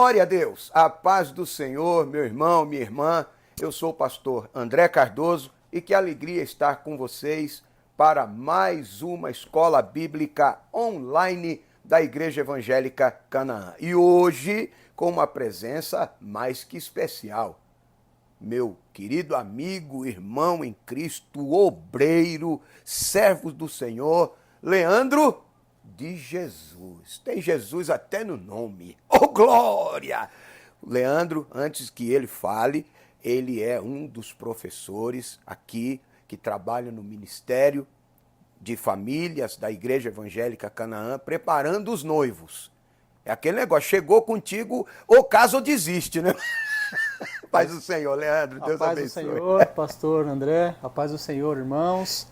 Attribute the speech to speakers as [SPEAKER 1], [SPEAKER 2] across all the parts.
[SPEAKER 1] Glória a Deus, a paz do Senhor, meu irmão, minha irmã. Eu sou o pastor André Cardoso e que alegria estar com vocês para mais uma escola bíblica online da Igreja Evangélica Canaã. E hoje, com uma presença mais que especial, meu querido amigo, irmão em Cristo, obreiro, servo do Senhor, Leandro de Jesus. Tem Jesus até no nome. Oh, glória! Leandro, antes que ele fale, ele é um dos professores aqui que trabalha no Ministério de Famílias da Igreja Evangélica Canaã, preparando os noivos. É aquele negócio, chegou contigo, ou caso desiste, né? Paz do Senhor, Leandro, Deus abençoe.
[SPEAKER 2] A paz do Senhor, pastor André, a paz do Senhor, irmãos.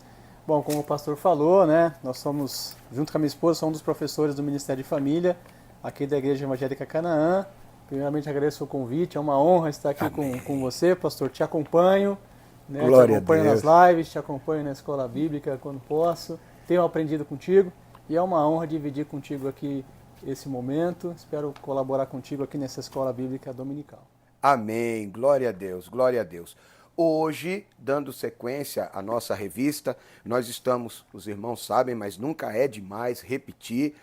[SPEAKER 2] Bom, como o pastor falou, né, nós somos, junto com a minha esposa, somos um dos professores do Ministério de Família, aqui da Igreja Evangélica Canaã. Primeiramente agradeço o convite, é uma honra estar aqui com você, pastor, te acompanho, né,
[SPEAKER 1] Glória
[SPEAKER 2] te acompanho
[SPEAKER 1] a Deus.
[SPEAKER 2] nas lives, te acompanho na escola bíblica quando posso, tenho aprendido contigo e é uma honra dividir contigo aqui esse momento, espero colaborar contigo aqui nessa escola bíblica dominical.
[SPEAKER 1] Amém, glória a Deus, glória a Deus. Hoje, dando sequência à nossa revista, nós estamos, os irmãos sabem, mas nunca é demais repetir,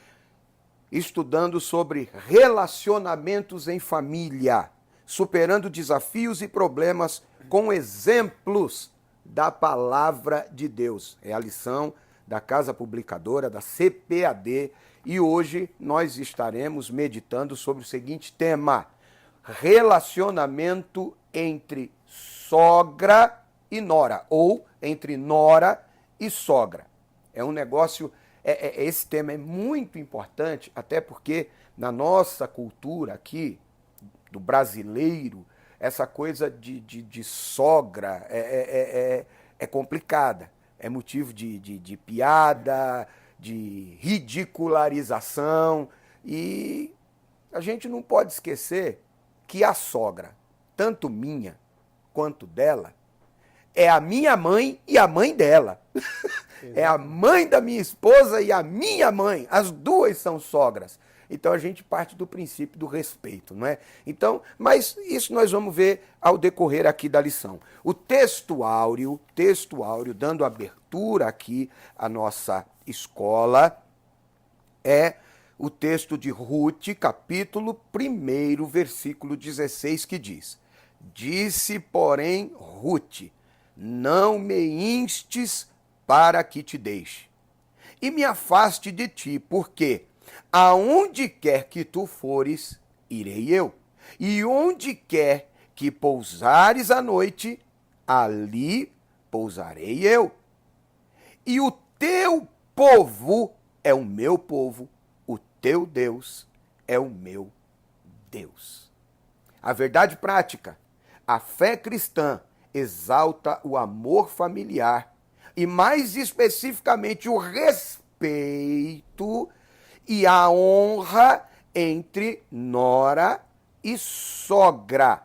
[SPEAKER 1] estudando sobre relacionamentos em família, superando desafios e problemas com exemplos da palavra de Deus. É a lição da Casa Publicadora, da CPAD, e hoje nós estaremos meditando sobre o seguinte tema: relacionamento entre sogra e nora, ou entre nora e sogra. É um negócio, esse tema é muito importante, até porque na nossa cultura aqui, do brasileiro, essa coisa de sogra é complicada. É motivo de piada, de ridicularização, e a gente não pode esquecer que a sogra, tanto minha quanto dela, é a minha mãe e a mãe dela. É a mãe da minha esposa e a minha mãe. As duas são sogras. Então a gente parte do princípio do respeito, não é? Então, mas isso nós vamos ver ao decorrer aqui da lição. O texto áureo, dando abertura aqui à nossa escola, é o texto de Ruth, capítulo 1, versículo 16, que diz: Disse, porém, Ruth, não me instes para que te deixe, e me afaste de ti, porque aonde quer que tu fores, irei eu, e onde quer que pousares à noite, ali pousarei eu. E o teu povo é o meu povo, o teu Deus é o meu Deus. A verdade prática, a fé cristã exalta o amor familiar e, mais especificamente, o respeito e a honra entre nora e sogra,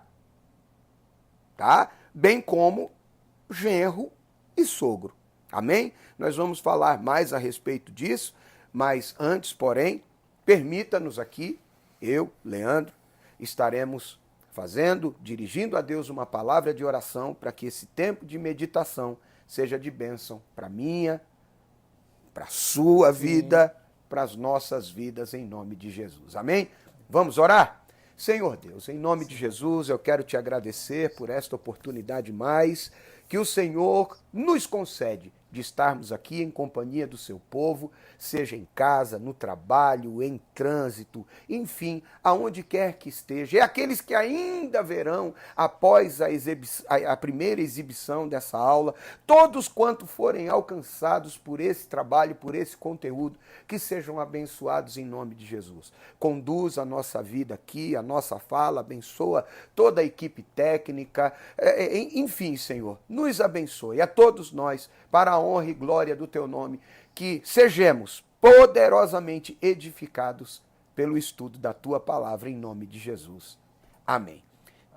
[SPEAKER 1] tá? Bem como genro e sogro. Amém? Nós vamos falar mais a respeito disso, mas antes, porém, permita-nos aqui, eu, Leandro, estaremos dirigindo a Deus uma palavra de oração para que esse tempo de meditação seja de bênção para minha, para a sua vida, para as nossas vidas, em nome de Jesus. Amém? Vamos orar? Senhor Deus, em nome de Jesus, eu quero te agradecer por esta oportunidade mais que o Senhor nos concede de estarmos aqui em companhia do seu povo, seja em casa, no trabalho, em trânsito, enfim, aonde quer que esteja. E aqueles que ainda verão após a primeira exibição dessa aula, todos quanto forem alcançados por esse trabalho, por esse conteúdo, que sejam abençoados em nome de Jesus. Conduz a nossa vida aqui, a nossa fala, abençoa toda a equipe técnica, enfim, Senhor, nos abençoe a todos nós, para a honra e glória do teu nome, que sejamos poderosamente edificados pelo estudo da tua palavra, em nome de Jesus. Amém.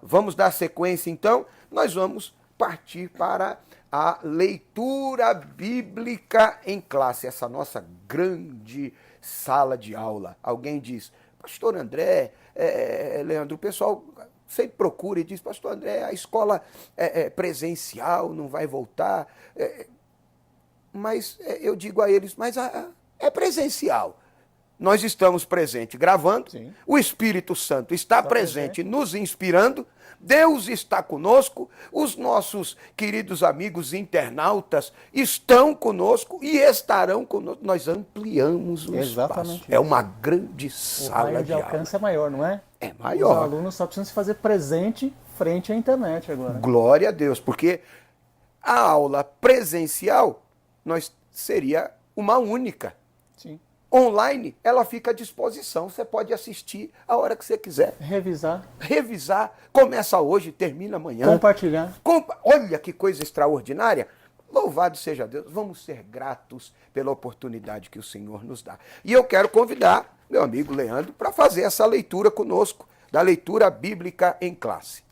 [SPEAKER 1] Vamos dar sequência, então? Nós vamos partir para a leitura bíblica em classe, essa nossa grande sala de aula. Alguém diz, pastor André, Leandro, o pessoal sempre procura e diz, pastor André, a escola presencial não vai voltar. Mas eu digo a eles, mas é presencial. Nós estamos presentes gravando,
[SPEAKER 2] Sim.
[SPEAKER 1] o Espírito Santo está presente nos inspirando, Deus está conosco, os nossos queridos amigos internautas estão conosco e estarão conosco. Nós ampliamos o
[SPEAKER 2] Exatamente
[SPEAKER 1] espaço. É uma grande sala
[SPEAKER 2] raio de
[SPEAKER 1] aula.
[SPEAKER 2] alcance é maior, não é?
[SPEAKER 1] É maior.
[SPEAKER 2] Os alunos só precisam se fazer presente frente à internet agora.
[SPEAKER 1] Glória a Deus, porque a aula presencial seria uma única.
[SPEAKER 2] Sim.
[SPEAKER 1] Online, ela fica à disposição. Você pode assistir a hora que você quiser.
[SPEAKER 2] Revisar.
[SPEAKER 1] Começa hoje, termina amanhã.
[SPEAKER 2] Compartilhar.
[SPEAKER 1] Olha que coisa extraordinária. Louvado seja Deus. Vamos ser gratos pela oportunidade que o Senhor nos dá. E eu quero convidar meu amigo Leandro para fazer essa leitura conosco, da leitura bíblica em classe.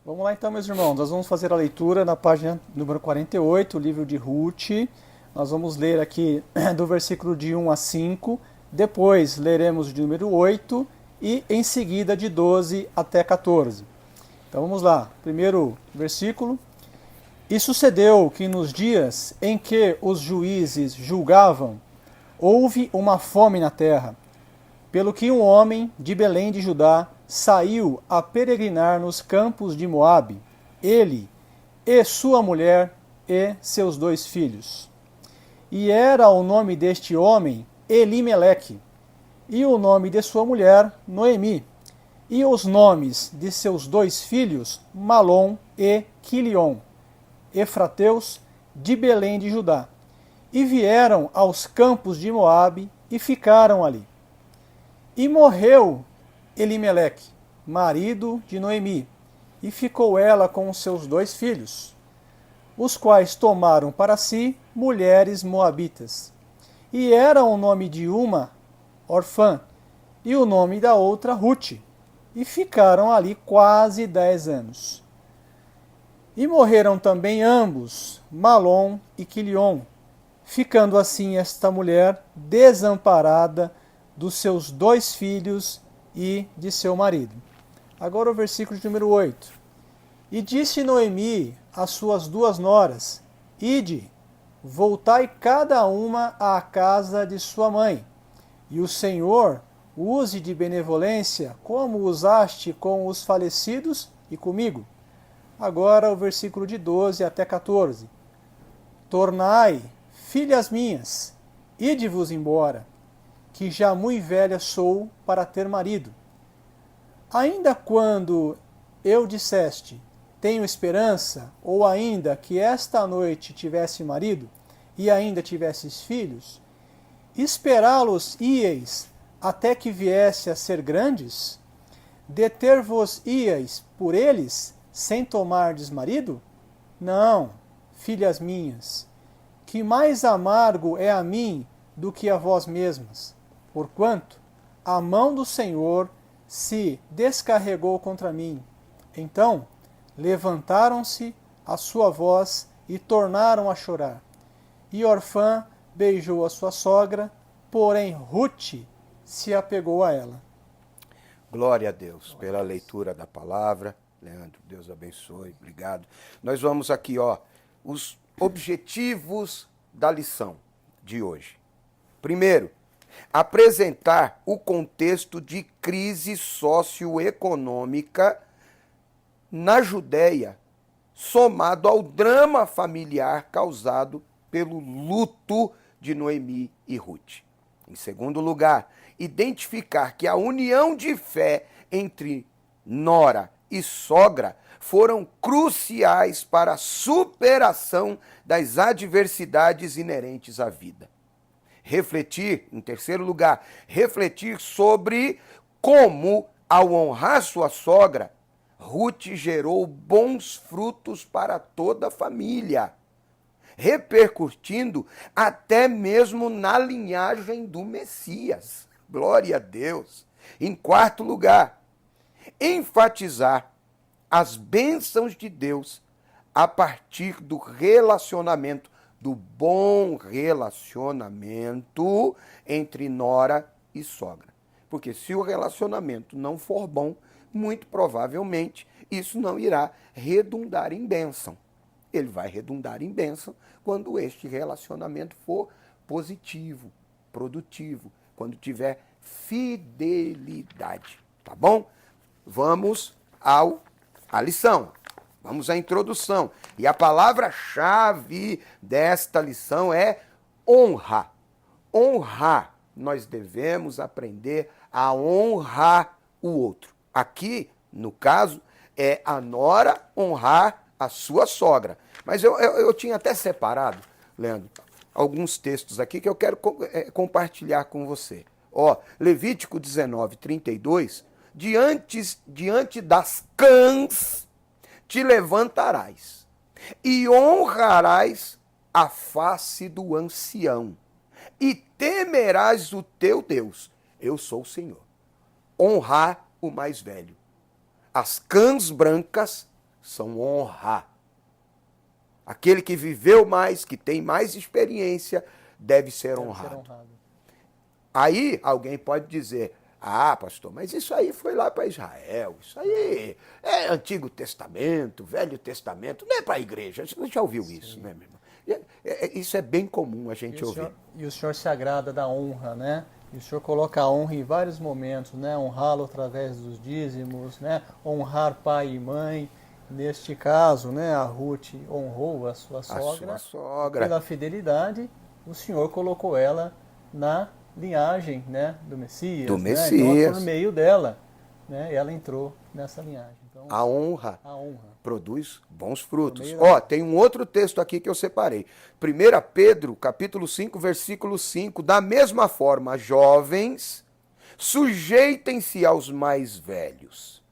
[SPEAKER 2] Vamos lá então, meus irmãos. Nós vamos fazer a leitura na página número 48, o livro de Ruth. Nós vamos ler aqui do versículo de 1 a 5, depois leremos de número 8 e em seguida de 12 até 14. Então vamos lá, primeiro versículo. E sucedeu que nos dias em que os juízes julgavam, houve uma fome na terra, pelo que um homem de Belém de Judá saiu a peregrinar nos campos de Moabe, ele e sua mulher e seus 2 filhos. E era o nome deste homem Elimeleque, e o nome de sua mulher Noemi, e os nomes de seus 2 filhos Malom e Quilion, efrateus de Belém de Judá. E vieram aos campos de Moabe e ficaram ali. E morreu Elimeleque, marido de Noemi, e ficou ela com os seus 2 filhos, os quais tomaram para si mulheres moabitas. E era o nome de uma órfã, e o nome da outra Ruth, e ficaram ali quase 10 anos. E morreram também ambos, Malom e Quilion, ficando assim esta mulher desamparada dos seus 2 filhos e de seu marido. Agora o versículo de número 8. E disse Noemi às suas 2 noras, ide, voltai cada uma à casa de sua mãe, e o Senhor use de benevolência como usaste com os falecidos e comigo. Agora o versículo de 12 até 14. Tornai, filhas minhas, ide-vos embora, que já muito velha sou para ter marido. Ainda quando eu disseste, tenho esperança, ou ainda que esta noite tivesse marido, e ainda tivesses filhos, esperá-los íeis até que viesse a ser grandes? Deter-vos íeis por eles, sem tomardes marido? Não, filhas minhas, que mais amargo é a mim do que a vós mesmas, porquanto a mão do Senhor se descarregou contra mim. Então levantaram-se a sua voz e tornaram a chorar. E Orfã beijou a sua sogra, porém Ruth se apegou a ela.
[SPEAKER 1] Glória a Deus pela leitura da palavra. Leandro, Deus abençoe, obrigado. Nós vamos aqui, os objetivos da lição de hoje. Primeiro, apresentar o contexto de crise socioeconômica na Judéia, somado ao drama familiar causado pelo luto de Noemi e Ruth. Em segundo lugar, identificar que a união de fé entre nora e sogra foram cruciais para a superação das adversidades inerentes à vida. Refletir, em terceiro lugar, refletir sobre como, ao honrar sua sogra, Ruth gerou bons frutos para toda a família, repercutindo até mesmo na linhagem do Messias. Glória a Deus. Em quarto lugar, enfatizar as bênçãos de Deus a partir do relacionamento, do bom relacionamento entre nora e sogra. Porque se o relacionamento não for bom, muito provavelmente isso não irá redundar em bênção. Ele vai redundar em bênção quando este relacionamento for positivo, produtivo, quando tiver fidelidade, tá bom? Vamos à lição, vamos à introdução. E a palavra-chave desta lição é honra. Honrar. Nós devemos aprender a honrar o outro. Aqui, no caso, é a nora honrar a sua sogra. Mas eu tinha até separado, Leandro, alguns textos aqui que eu quero compartilhar com você. Ó, Levítico 19, 32, diante das cãs te levantarás e honrarás a face do ancião e temerás o teu Deus. Eu sou o Senhor. Honrar o mais velho. As cãs brancas são honrar. Aquele que viveu mais, que tem mais experiência, deve ser honrado. Aí alguém pode dizer, ah, pastor, mas isso aí foi lá para Israel, isso aí é Antigo Testamento, Velho Testamento, não é para a igreja. Você já ouviu isso, né, meu irmão? Isso é bem comum a gente ouvir.
[SPEAKER 2] E o senhor se agrada da honra, né? E o senhor coloca a honra em vários momentos, né? Honrá-lo através dos dízimos, né? Honrar pai e mãe. Neste caso, né, a Ruth honrou a sua sogra. Pela fidelidade, o Senhor colocou ela na linhagem, né, do Messias.
[SPEAKER 1] Do
[SPEAKER 2] né?
[SPEAKER 1] Messias.
[SPEAKER 2] Então, por meio dela, né, ela entrou nessa linhagem. Então,
[SPEAKER 1] a honra produz bons frutos. Tem um outro texto aqui que eu separei. 1 Pedro, capítulo 5, versículo 5. Da mesma forma, jovens, sujeitem-se aos mais velhos.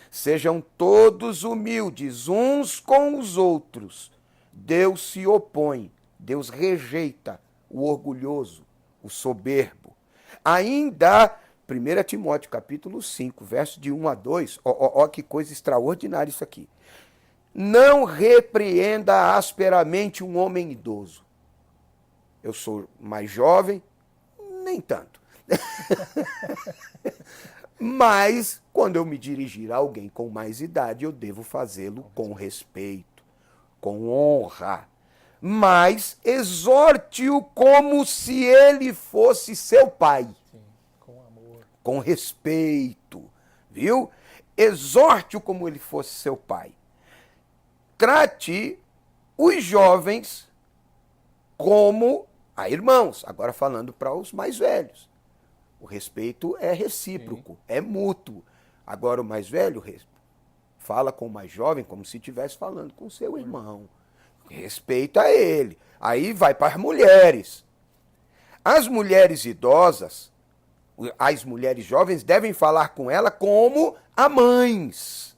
[SPEAKER 1] Sejam todos humildes uns com os outros. Deus se opõe, Deus rejeita o orgulhoso, o soberbo. Ainda, 1 Timóteo capítulo 5, verso de 1 a 2, ó que coisa extraordinária isso aqui. Não repreenda asperamente um homem idoso. Eu sou mais jovem, nem tanto. Mas, quando eu me dirigir a alguém com mais idade, eu devo fazê-lo com respeito, com honra. Mas exorte-o como se ele fosse seu pai.
[SPEAKER 2] Sim, com amor.
[SPEAKER 1] Com respeito, viu? Exorte-o como ele fosse seu pai. Trate os jovens como a irmãos, agora falando para os mais velhos. O respeito é recíproco, é mútuo. Agora o mais velho fala com o mais jovem como se estivesse falando com o seu irmão. Respeita ele. Aí vai para as mulheres. As mulheres idosas, as mulheres jovens devem falar com ela como a mães.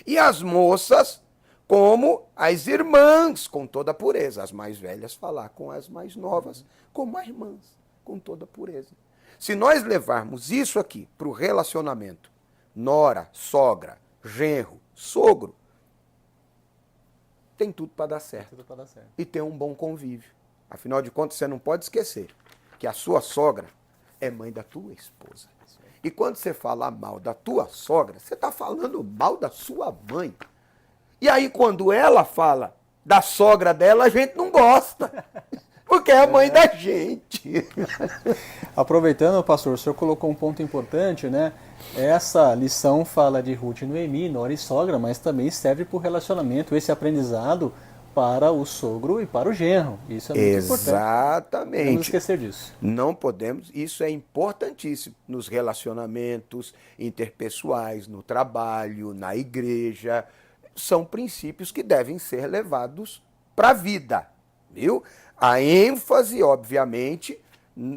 [SPEAKER 1] E as moças como as irmãs, com toda a pureza. As mais velhas falar com as mais novas como as irmãs, com toda a pureza. Se nós levarmos isso aqui para o relacionamento, nora, sogra, genro, sogro, tem tudo para dar certo. E ter um bom convívio. Afinal de contas, você não pode esquecer que a sua sogra é mãe da tua esposa. E quando você fala mal da tua sogra, você está falando mal da sua mãe. E aí, quando ela fala da sogra dela, a gente não gosta. Porque é a mãe da gente.
[SPEAKER 2] Aproveitando, pastor, o senhor colocou um ponto importante, né? Essa lição fala de Ruth e Noemi, nora e sogra, mas também serve para o relacionamento, esse aprendizado para o sogro e para o genro. Isso é muito importante.
[SPEAKER 1] Exatamente. Não
[SPEAKER 2] podemos esquecer disso.
[SPEAKER 1] Não podemos, isso é importantíssimo nos relacionamentos interpessoais, no trabalho, na igreja. São princípios que devem ser levados para a vida, viu? A ênfase, obviamente,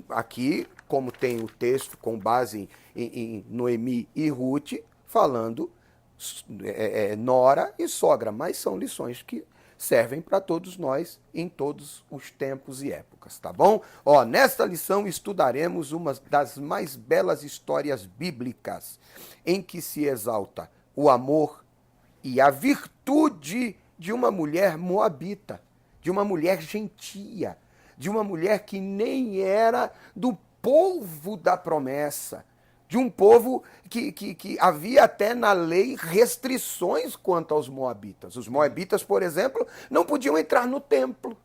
[SPEAKER 1] aqui, como tem o texto com base em Noemi e Ruth, falando nora e sogra, mas são lições que servem para todos nós em todos os tempos e épocas, tá bom? Nesta lição estudaremos uma das mais belas histórias bíblicas em que se exalta o amor e a virtude de uma mulher moabita, de uma mulher gentia, de uma mulher que nem era do povo da promessa, de um povo que havia até na lei restrições quanto aos moabitas. Os moabitas, por exemplo, não podiam entrar no templo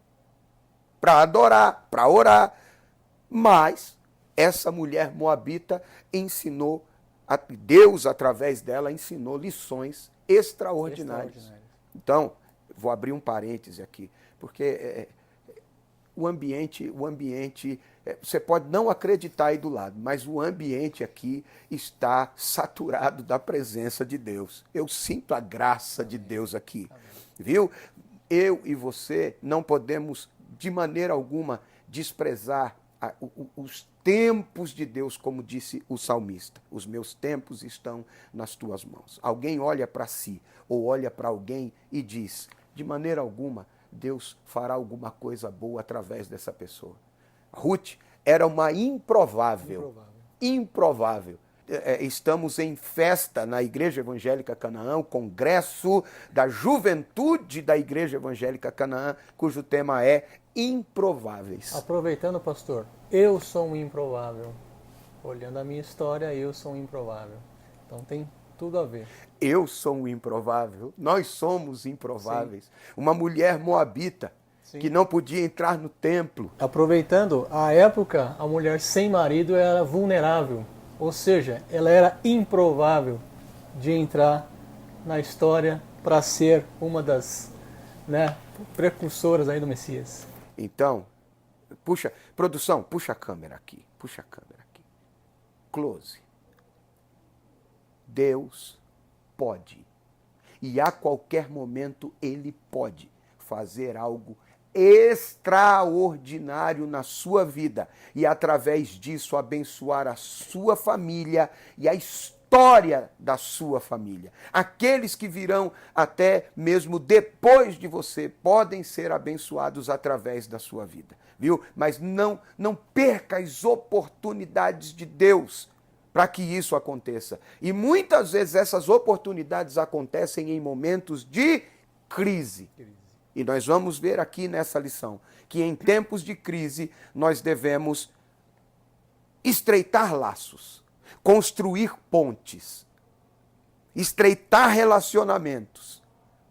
[SPEAKER 1] para adorar, para orar. Mas essa mulher moabita ensinou, Deus através dela ensinou lições extraordinárias. Então, vou abrir um parêntese aqui, porque o ambiente, você pode não acreditar aí do lado, mas o ambiente aqui está saturado da presença de Deus. Eu sinto a graça de Deus aqui, viu? Eu e você não podemos, de maneira alguma, desprezar os tempos de Deus, como disse o salmista. Os meus tempos estão nas tuas mãos. Alguém olha para si ou olha para alguém e diz, de maneira alguma, Deus fará alguma coisa boa através dessa pessoa. Ruth era uma improvável. Estamos em festa na Igreja Evangélica Canaã, o Congresso da Juventude da Igreja Evangélica Canaã, cujo tema é improváveis.
[SPEAKER 2] Aproveitando, pastor, eu sou um improvável. Olhando a minha história, eu sou um improvável. Então tem tudo a ver.
[SPEAKER 1] Eu sou um improvável, nós somos improváveis. Sim. Uma mulher moabita, sim, que não podia entrar no templo.
[SPEAKER 2] Aproveitando, à época, a mulher sem marido era vulnerável. Ou seja, ela era improvável de entrar na história para ser uma das precursoras aí do Messias.
[SPEAKER 1] Então, produção, puxa a câmera aqui. Close. Deus pode. E a qualquer momento Ele pode fazer algo extraordinário na sua vida e através disso abençoar a sua família e a história da sua família. Aqueles que virão até mesmo depois de você podem ser abençoados através da sua vida, viu? Mas não perca as oportunidades de Deus para que isso aconteça. E muitas vezes essas oportunidades acontecem em momentos de crise. E nós vamos ver aqui nessa lição que em tempos de crise nós devemos estreitar laços, construir pontes, estreitar relacionamentos.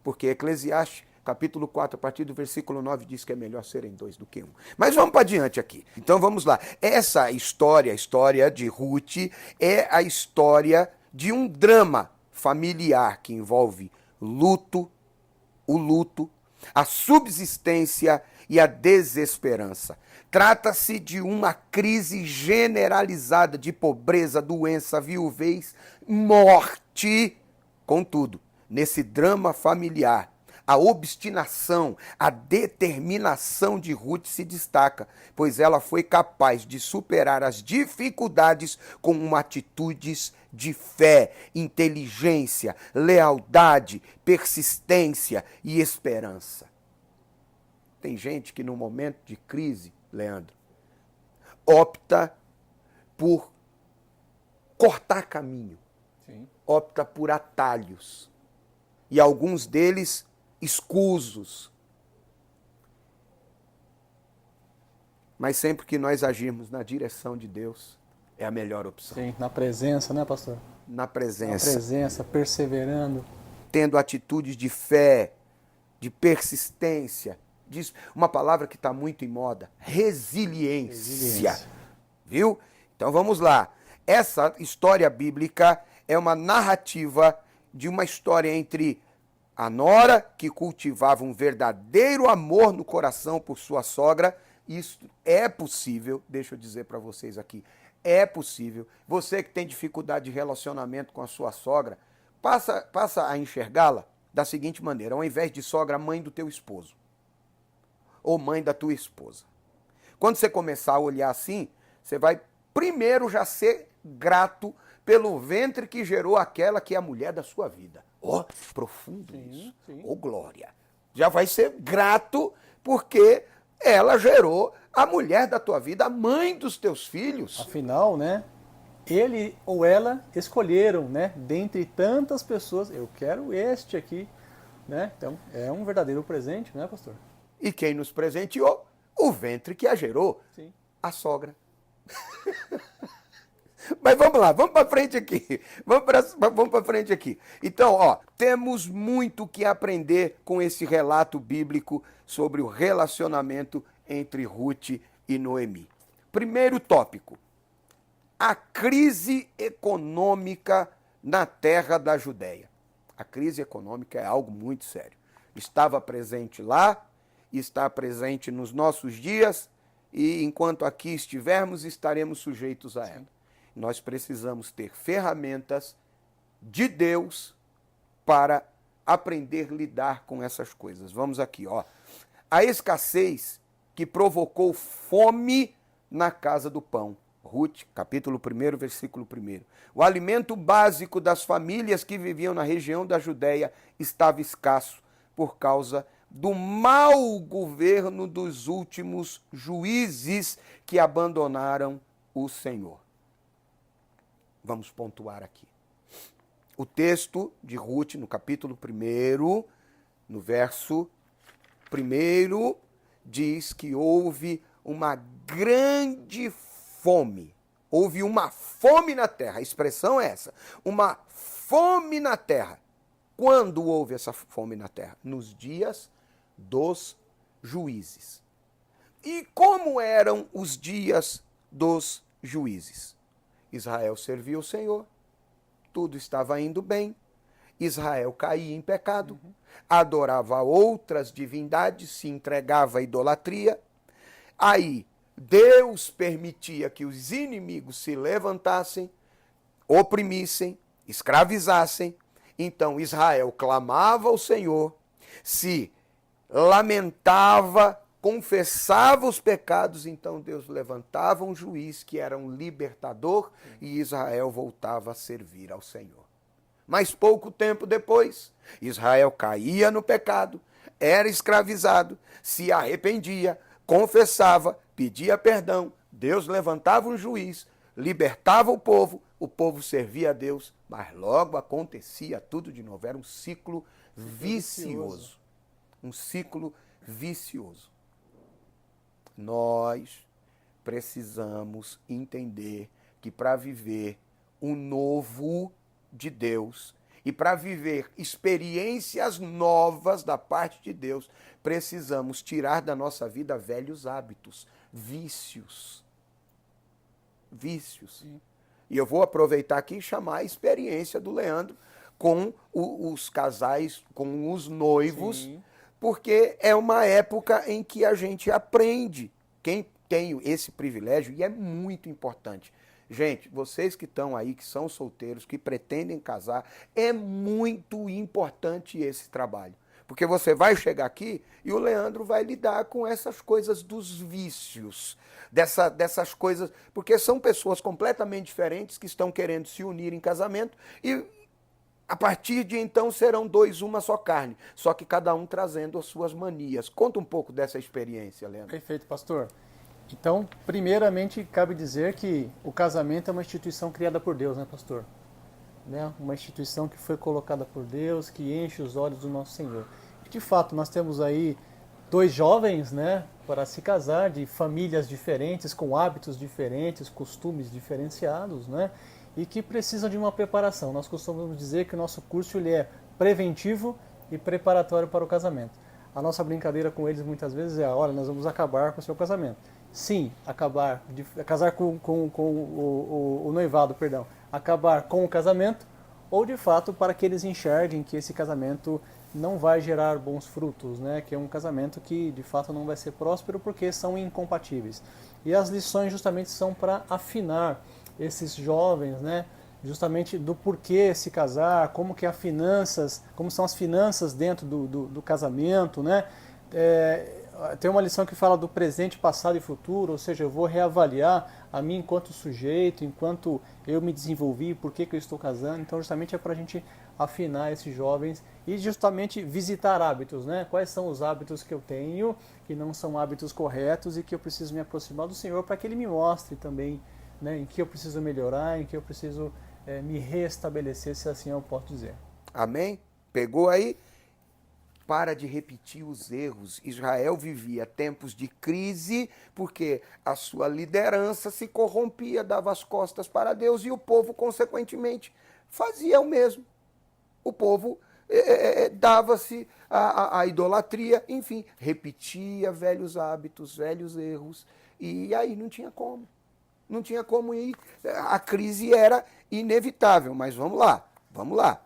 [SPEAKER 1] Porque Eclesiastes, capítulo 4, a partir do versículo 9, diz que é melhor serem dois do que um. Mas vamos para adiante aqui. Então vamos lá. Essa história, a história de Ruth, é a história de um drama familiar que envolve o luto, a subsistência e a desesperança. Trata-se de uma crise generalizada de pobreza, doença, viuvez, morte. Contudo, nesse drama familiar, a obstinação, a determinação de Ruth se destaca, pois ela foi capaz de superar as dificuldades com atitudes de fé, inteligência, lealdade, persistência e esperança. Tem gente que no momento de crise, Leandro, opta por cortar caminho, sim, opta por atalhos, e alguns deles escusos. Mas sempre que nós agirmos na direção de Deus, é a melhor opção.
[SPEAKER 2] Sim, na presença, né, pastor?
[SPEAKER 1] Na presença.
[SPEAKER 2] Na presença, perseverando.
[SPEAKER 1] Tendo atitudes de fé, de persistência. Diz uma palavra que está muito em moda, resiliência. Viu? Então vamos lá. Essa história bíblica é uma narrativa de uma história entre a nora, que cultivava um verdadeiro amor no coração por sua sogra. Isso é possível, deixa eu dizer para vocês aqui, é possível. Você que tem dificuldade de relacionamento com a sua sogra, passa a enxergá-la da seguinte maneira: ao invés de sogra, mãe do teu esposo, ou mãe da tua esposa. Quando você começar a olhar assim, você vai primeiro já ser grato pelo ventre que gerou aquela que é a mulher da sua vida. Ó, profundo isso. Ó, glória. Já vai ser grato porque ela gerou a mulher da tua vida, a mãe dos teus filhos.
[SPEAKER 2] Afinal, né? Ele ou ela escolheram, né? Dentre tantas pessoas, eu quero este aqui, né? Então, é um verdadeiro presente, né, pastor?
[SPEAKER 1] E quem nos presenteou? O ventre que a gerou.
[SPEAKER 2] Sim.
[SPEAKER 1] A sogra. Mas vamos lá, vamos para frente aqui. Vamos para frente aqui. Então, ó, temos muito que aprender com esse relato bíblico sobre o relacionamento entre Ruth e Noemi. Primeiro tópico: a crise econômica na terra da Judéia. A crise econômica é algo muito sério. Estava presente lá, está presente nos nossos dias, e enquanto aqui estivermos, estaremos sujeitos a ela. Nós precisamos ter ferramentas de Deus para aprender a lidar com essas coisas. Vamos aqui, ó. A escassez que provocou fome na casa do pão. Ruth, capítulo 1, versículo 1. O alimento básico das famílias que viviam na região da Judéia estava escasso por causa do mau governo dos últimos juízes que abandonaram o Senhor. Vamos pontuar aqui. O texto de Ruth, no capítulo 1, no verso 1, diz que houve uma grande fome. Houve uma fome na terra. A expressão é essa. Uma fome na terra. Quando houve essa fome na terra? Nos dias dos juízes. E como eram os dias dos juízes? Israel servia o Senhor, tudo estava indo bem, Israel caía em pecado, adorava outras divindades, se entregava à idolatria, aí Deus permitia que os inimigos se levantassem, oprimissem, escravizassem, então Israel clamava ao Senhor, se lamentava, confessava os pecados, então Deus levantava um juiz que era um libertador e Israel voltava a servir ao Senhor. Mas pouco tempo depois, Israel caía no pecado, era escravizado, se arrependia, confessava, pedia perdão, Deus levantava um juiz, libertava o povo servia a Deus, mas logo acontecia tudo de novo, era um ciclo vicioso. Um ciclo vicioso. Nós precisamos entender que para viver o novo de Deus e para viver experiências novas da parte de Deus, precisamos tirar da nossa vida velhos hábitos, vícios. Vícios. Sim. E eu vou aproveitar aqui e chamar a experiência do Leandro com os casais, com os noivos. Sim. Porque é uma época em que a gente aprende. Quem tem esse privilégio, e é muito importante. Gente, vocês que estão aí, que são solteiros, que pretendem casar, é muito importante esse trabalho. Porque você vai chegar aqui e o Leandro vai lidar com essas coisas dos vícios, dessas coisas, porque são pessoas completamente diferentes que estão querendo se unir em casamento e a partir de então serão dois, uma só carne, só que cada um trazendo as suas manias. Conta um pouco dessa experiência, Leandro.
[SPEAKER 2] Perfeito, pastor. Então, primeiramente, cabe dizer que o casamento é uma instituição criada por Deus, né, pastor? Né? Uma instituição que foi colocada por Deus, que enche os olhos do nosso Senhor. E, de fato, nós temos aí dois jovens, né, para se casar, de famílias diferentes, com hábitos diferentes, costumes diferenciados, né? E que precisam de uma preparação. Nós costumamos dizer que o nosso curso ele é preventivo e preparatório para o casamento. A nossa brincadeira com eles muitas vezes é: olha, nós vamos acabar com o seu casamento. Sim, casar com o noivado, perdão, acabar com o casamento, ou de fato para que eles enxerguem que esse casamento não vai gerar bons frutos, né? Que é um casamento que de fato não vai ser próspero porque são incompatíveis. E as lições justamente são para afinar esses jovens, né, justamente do porquê se casar, como são as finanças dentro do casamento, né? Tem uma lição que fala do presente, passado e futuro, ou seja, eu vou reavaliar a mim enquanto sujeito, enquanto eu me desenvolvi, por que eu estou casando. Então justamente é para a gente afinar esses jovens e justamente visitar hábitos, né? Quais são os hábitos que eu tenho que não são hábitos corretos e que eu preciso me aproximar do Senhor para que Ele me mostre também, né, em que eu preciso melhorar, em que eu preciso me restabelecer, se assim eu posso dizer.
[SPEAKER 1] Amém? Pegou aí? para de repetir os erros. Israel vivia tempos de crise porque a sua liderança se corrompia, dava as costas para Deus e o povo, consequentemente, fazia o mesmo. O povo dava-se à idolatria, enfim, repetia velhos hábitos, velhos erros, e aí não tinha como. Não tinha como ir. A crise era inevitável, mas vamos lá.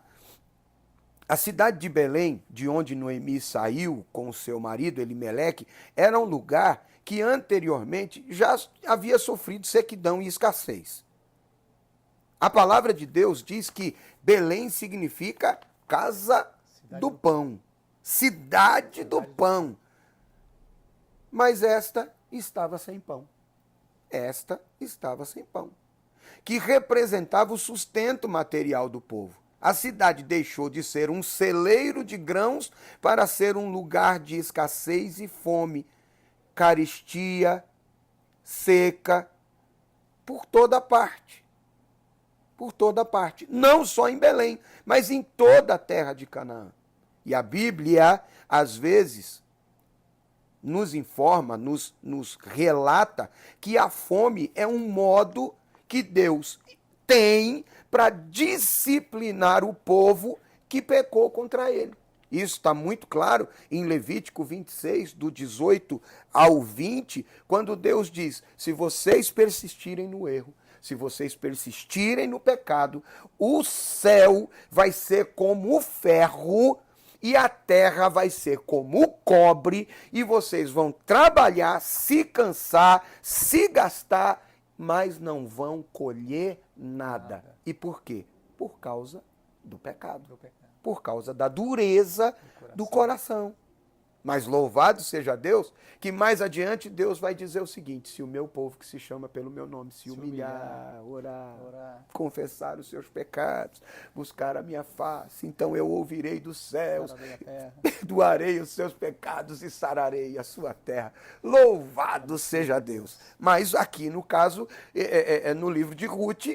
[SPEAKER 1] A cidade de Belém, de onde Noemi saiu com o seu marido Elimeleque, era um lugar que anteriormente já havia sofrido sequidão e escassez. A palavra de Deus diz que Belém significa casa do pão, cidade do pão. Mas esta estava sem pão. Esta estava sem pão, que representava o sustento material do povo. A cidade deixou de ser um celeiro de grãos para ser um lugar de escassez e fome, carestia, seca, por toda parte. Por toda parte. Não só em Belém, mas em toda a terra de Canaã. E a Bíblia, às vezes, nos informa, nos relata que a fome é um modo que Deus tem para disciplinar o povo que pecou contra ele. Isso está muito claro em Levítico 26, do 18 ao 20, quando Deus diz: se vocês persistirem no erro, se vocês persistirem no pecado, o céu vai ser como o ferro e a terra vai ser como o cobre, e vocês vão trabalhar, se cansar, se gastar, mas não vão colher nada. E por quê? Por causa do pecado. Por causa da dureza do coração. Mas louvado seja Deus, que mais adiante Deus vai dizer o seguinte: se o meu povo que se chama pelo meu nome se humilhar, orar, confessar os seus pecados, buscar a minha face, então eu ouvirei dos céus, perdoarei os seus pecados e sararei a sua terra. Louvado seja Deus. Mas aqui no caso, no livro de Ruth,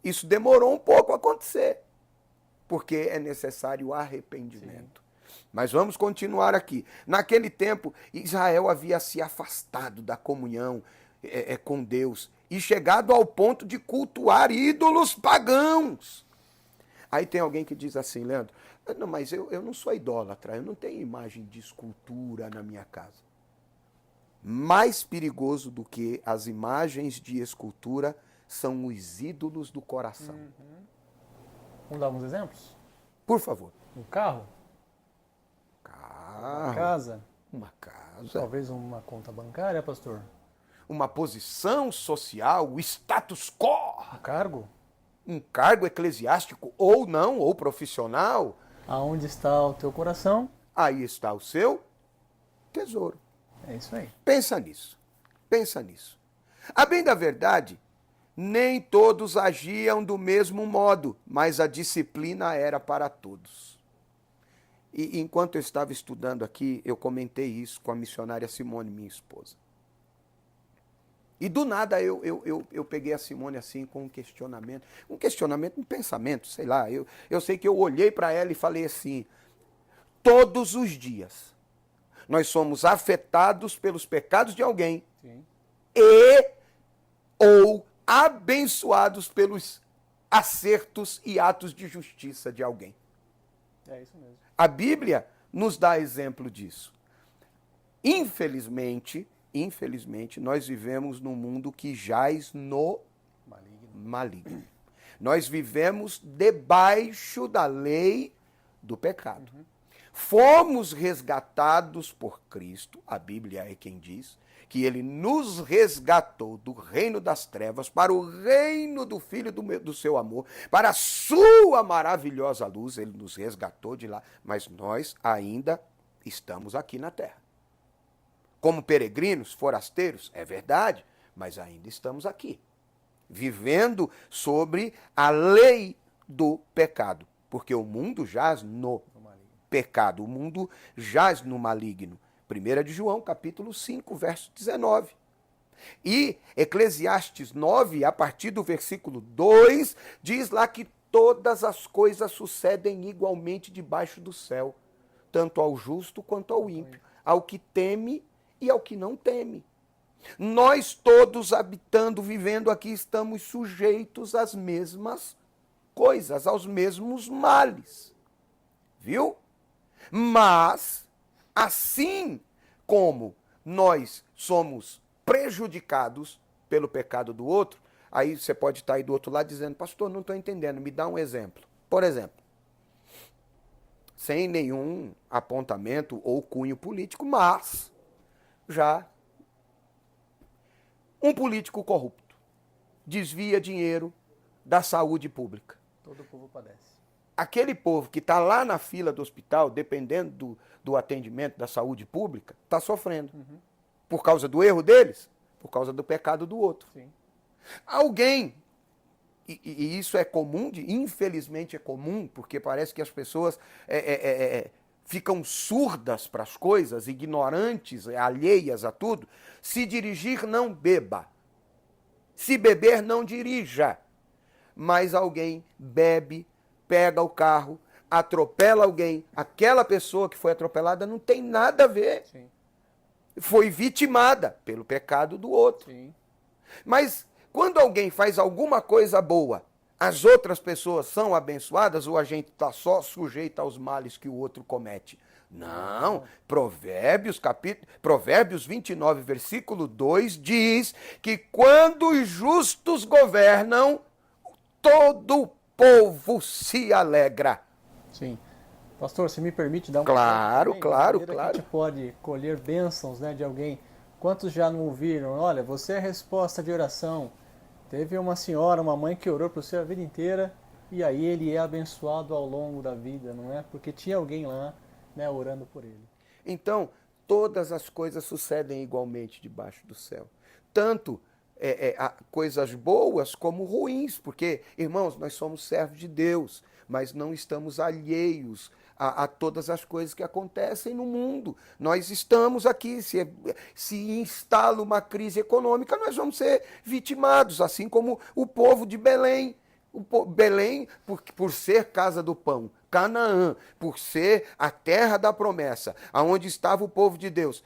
[SPEAKER 1] isso demorou um pouco a acontecer, porque é necessário arrependimento. Sim. Mas vamos continuar aqui. Naquele tempo, Israel havia se afastado da comunhão com Deus e chegado ao ponto de cultuar ídolos pagãos. Aí tem alguém que diz assim: Leandro, não, mas eu não sou idólatra, eu não tenho imagem de escultura na minha casa. Mais perigoso do que as imagens de escultura são os ídolos do coração.
[SPEAKER 2] Vamos dar alguns exemplos?
[SPEAKER 1] Por favor.
[SPEAKER 2] Um carro? Uma casa?
[SPEAKER 1] Uma casa.
[SPEAKER 2] Talvez uma conta bancária, pastor?
[SPEAKER 1] Uma posição social, o status quo.
[SPEAKER 2] Um cargo?
[SPEAKER 1] Um cargo eclesiástico ou não, ou profissional.
[SPEAKER 2] Aonde está o teu coração?
[SPEAKER 1] Aí está o seu tesouro.
[SPEAKER 2] É isso aí.
[SPEAKER 1] Pensa nisso. Pensa nisso. A bem da verdade, nem todos agiam do mesmo modo, mas a disciplina era para todos. E enquanto eu estava estudando aqui, eu comentei isso com a missionária Simone, minha esposa. E do nada eu peguei a Simone assim com um questionamento, um pensamento, sei lá. Eu sei que eu olhei para ela e falei assim: todos os dias nós somos afetados pelos pecados de alguém. Sim. Ou abençoados pelos acertos e atos de justiça de alguém.
[SPEAKER 2] É isso mesmo.
[SPEAKER 1] A Bíblia nos dá exemplo disso. Infelizmente, nós vivemos num mundo que jaz no maligno. Nós vivemos debaixo da lei do pecado. Fomos resgatados por Cristo, a Bíblia é quem diz, que ele nos resgatou do reino das trevas para o reino do Filho do seu amor, para a sua maravilhosa luz. Ele nos resgatou de lá, mas nós ainda estamos aqui na terra. Como peregrinos, forasteiros, é verdade, mas ainda estamos aqui, vivendo sobre a lei do pecado, porque o mundo jaz no pecado, o mundo jaz no maligno. 1 de João, capítulo 5, verso 19. E Eclesiastes 9, a partir do versículo 2, diz lá que todas as coisas sucedem igualmente debaixo do céu. tanto ao justo quanto ao ímpio, ao que teme e ao que não teme. Nós todos habitando, vivendo aqui, estamos sujeitos às mesmas coisas, aos mesmos males. Viu? Mas, assim como nós somos prejudicados pelo pecado do outro, aí você pode estar aí do outro lado dizendo, pastor, não estou entendendo, me dá um exemplo. Por exemplo, sem nenhum apontamento ou cunho político, mas já um político corrupto desvia dinheiro da saúde pública.
[SPEAKER 2] Todo o povo padece.
[SPEAKER 1] Aquele povo que está lá na fila do hospital, dependendo do atendimento da saúde pública, está sofrendo. Por causa do erro deles, por causa do pecado do outro.
[SPEAKER 2] Sim.
[SPEAKER 1] Alguém, e isso é comum, infelizmente é comum, porque parece que as pessoas ficam surdas para as coisas, ignorantes, alheias a tudo. Se dirigir, não beba. Se beber, não dirija. Mas alguém bebe, pega o carro, atropela alguém. Aquela pessoa que foi atropelada não tem nada a ver.
[SPEAKER 2] Sim.
[SPEAKER 1] Foi vitimada pelo pecado do outro.
[SPEAKER 2] Sim.
[SPEAKER 1] Mas quando alguém faz alguma coisa boa, as outras pessoas são abençoadas ou a gente está só sujeito aos males que o outro comete? Não. Provérbios 29, versículo 2 diz que quando os justos governam, todo o povo se alegra.
[SPEAKER 2] Sim. Pastor, se me permite dar um
[SPEAKER 1] Claro, claro,
[SPEAKER 2] que
[SPEAKER 1] claro.
[SPEAKER 2] a gente pode colher bênçãos, né, de alguém. Quantos já não ouviram? Olha, você é resposta de oração. Teve uma senhora, uma mãe que orou para você a vida inteira e aí ele é abençoado ao longo da vida, não é? Porque tinha alguém lá, né, orando por ele.
[SPEAKER 1] Então, todas as coisas sucedem igualmente debaixo do céu. Tanto coisas boas como ruins, porque, irmãos, nós somos servos de Deus, mas não estamos alheios a todas as coisas que acontecem no mundo. Nós estamos aqui, se instala uma crise econômica, nós vamos ser vitimados, assim como o povo de Belém. Belém, por ser casa do pão, Canaã, por ser a terra da promessa, aonde estava o povo de Deus,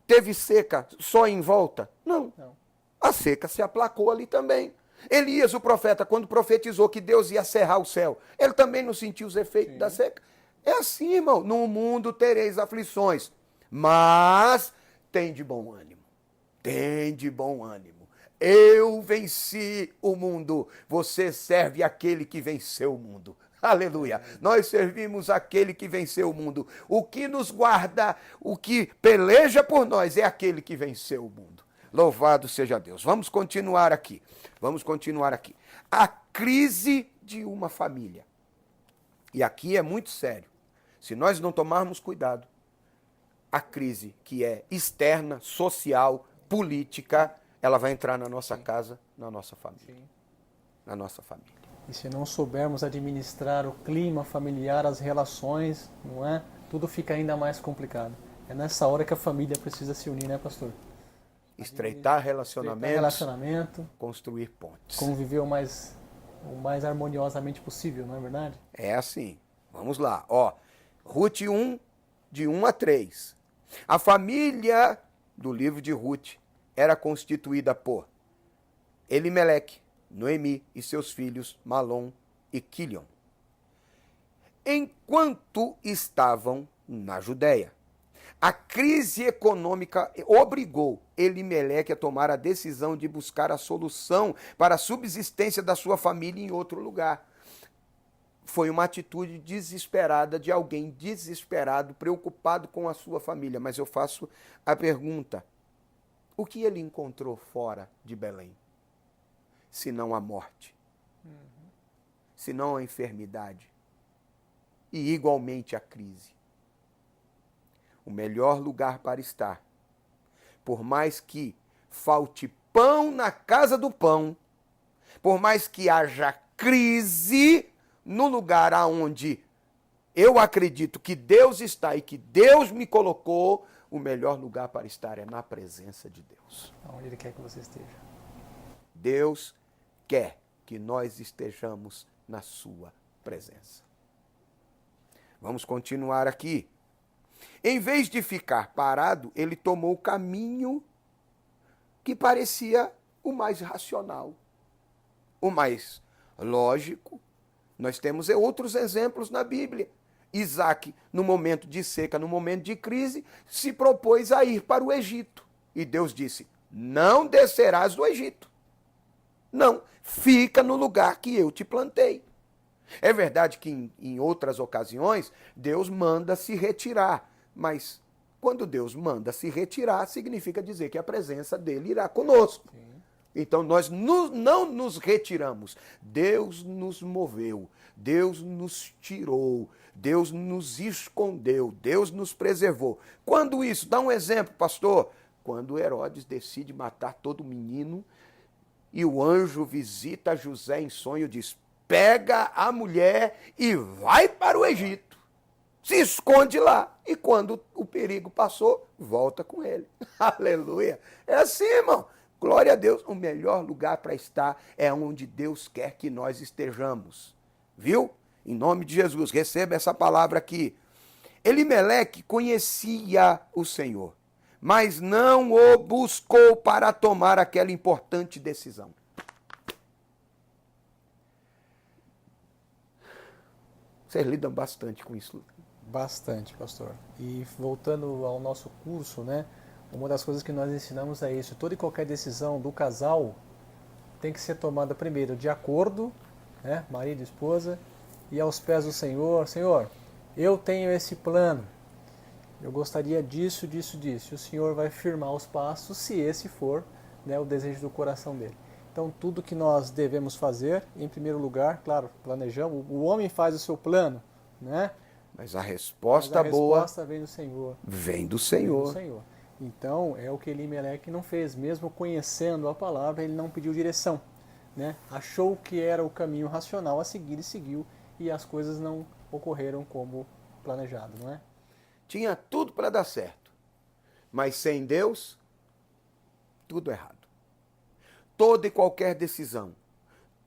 [SPEAKER 1] teve seca só em volta? Não. A seca se aplacou ali também. Elias, o profeta, quando profetizou que Deus ia cerrar o céu, ele também não sentiu os efeitos da seca? É assim, irmão, no mundo tereis aflições, mas tem de bom ânimo. Tem de bom ânimo. Eu venci o mundo, você serve aquele que venceu o mundo. Aleluia. Nós servimos aquele que venceu o mundo. O que nos guarda, o que peleja por nós é aquele que venceu o mundo. Louvado seja Deus. Vamos continuar aqui. Vamos continuar aqui. A crise de uma família. E aqui é muito sério. Se nós não tomarmos cuidado, a crise que é externa, social, política, ela vai entrar na nossa casa, na nossa família.
[SPEAKER 2] Sim.
[SPEAKER 1] Na nossa família.
[SPEAKER 2] E se não soubermos administrar o clima familiar, as relações, não é? Tudo fica ainda mais complicado. É nessa hora que a família precisa se unir, né, pastor?
[SPEAKER 1] Estreitar relacionamento, construir pontes.
[SPEAKER 2] Conviver o mais harmoniosamente possível, não é verdade?
[SPEAKER 1] É assim. Vamos lá. Ó, Ruth 1, de 1 a 3. A família do livro de Ruth era constituída por Elimeleque, Noemi e seus filhos Malom e Quilion. Enquanto estavam na Judéia, a crise econômica obrigou Elimeleque a tomar a decisão de buscar a solução para a subsistência da sua família em outro lugar. Foi uma atitude desesperada de alguém desesperado, preocupado com a sua família. Mas eu faço a pergunta, o que ele encontrou fora de Belém? Senão a morte, senão a enfermidade e igualmente a crise. O melhor lugar para estar, por mais que falte pão na casa do pão, por mais que haja crise no lugar aonde eu acredito que Deus está e que Deus me colocou, o melhor lugar para estar é na presença de Deus.
[SPEAKER 2] Onde Ele quer que você esteja.
[SPEAKER 1] Deus quer que nós estejamos na sua presença. Vamos continuar aqui. Em vez de ficar parado, ele tomou o caminho que parecia o mais racional, o mais lógico. Nós temos outros exemplos na Bíblia. Isaac, no momento de seca, no momento de crise, se propôs a ir para o Egito. E Deus disse: não descerás do Egito. Não, fica no lugar que eu te plantei. É verdade que em outras ocasiões Deus manda se retirar, mas quando Deus manda se retirar, significa dizer que a presença dele irá conosco. Sim. Então nós não nos retiramos. Deus nos moveu, Deus nos tirou, Deus nos escondeu, Deus nos preservou. Quando isso? Dá um exemplo, pastor. Quando Herodes decide matar todo menino e o anjo visita José em sonho e diz: pega a mulher e vai para o Egito. Se esconde lá. E quando o perigo passou, volta com ele. Aleluia. É assim, irmão. Glória a Deus. O melhor lugar para estar é onde Deus quer que nós estejamos. Viu? Em nome de Jesus, receba essa palavra aqui. Elimeleque conhecia o Senhor, mas não o buscou para tomar aquela importante decisão. Vocês lidam bastante com isso.
[SPEAKER 2] Bastante, pastor. E voltando ao nosso curso, né? Uma das coisas que nós ensinamos é isso. Toda e qualquer decisão do casal tem que ser tomada primeiro de acordo, né? Marido e esposa, e aos pés do Senhor. Senhor, eu tenho esse plano. Eu gostaria disso, disso, disso. E o Senhor vai firmar os passos se esse for, né, o desejo do coração dele. Então, tudo que nós devemos fazer, em primeiro lugar, claro, planejamos. O homem faz o seu plano, né?
[SPEAKER 1] Mas a resposta boa...
[SPEAKER 2] A resposta vem do Senhor.
[SPEAKER 1] Vem do Senhor.
[SPEAKER 2] Vem do Senhor. Então, é o que Elimeleque não fez. Mesmo conhecendo a palavra, ele não pediu direção, né? Achou que era o caminho racional a seguir e seguiu. E as coisas não ocorreram como planejado, não é?
[SPEAKER 1] Tinha tudo para dar certo. Mas sem Deus, tudo errado. Toda e qualquer decisão,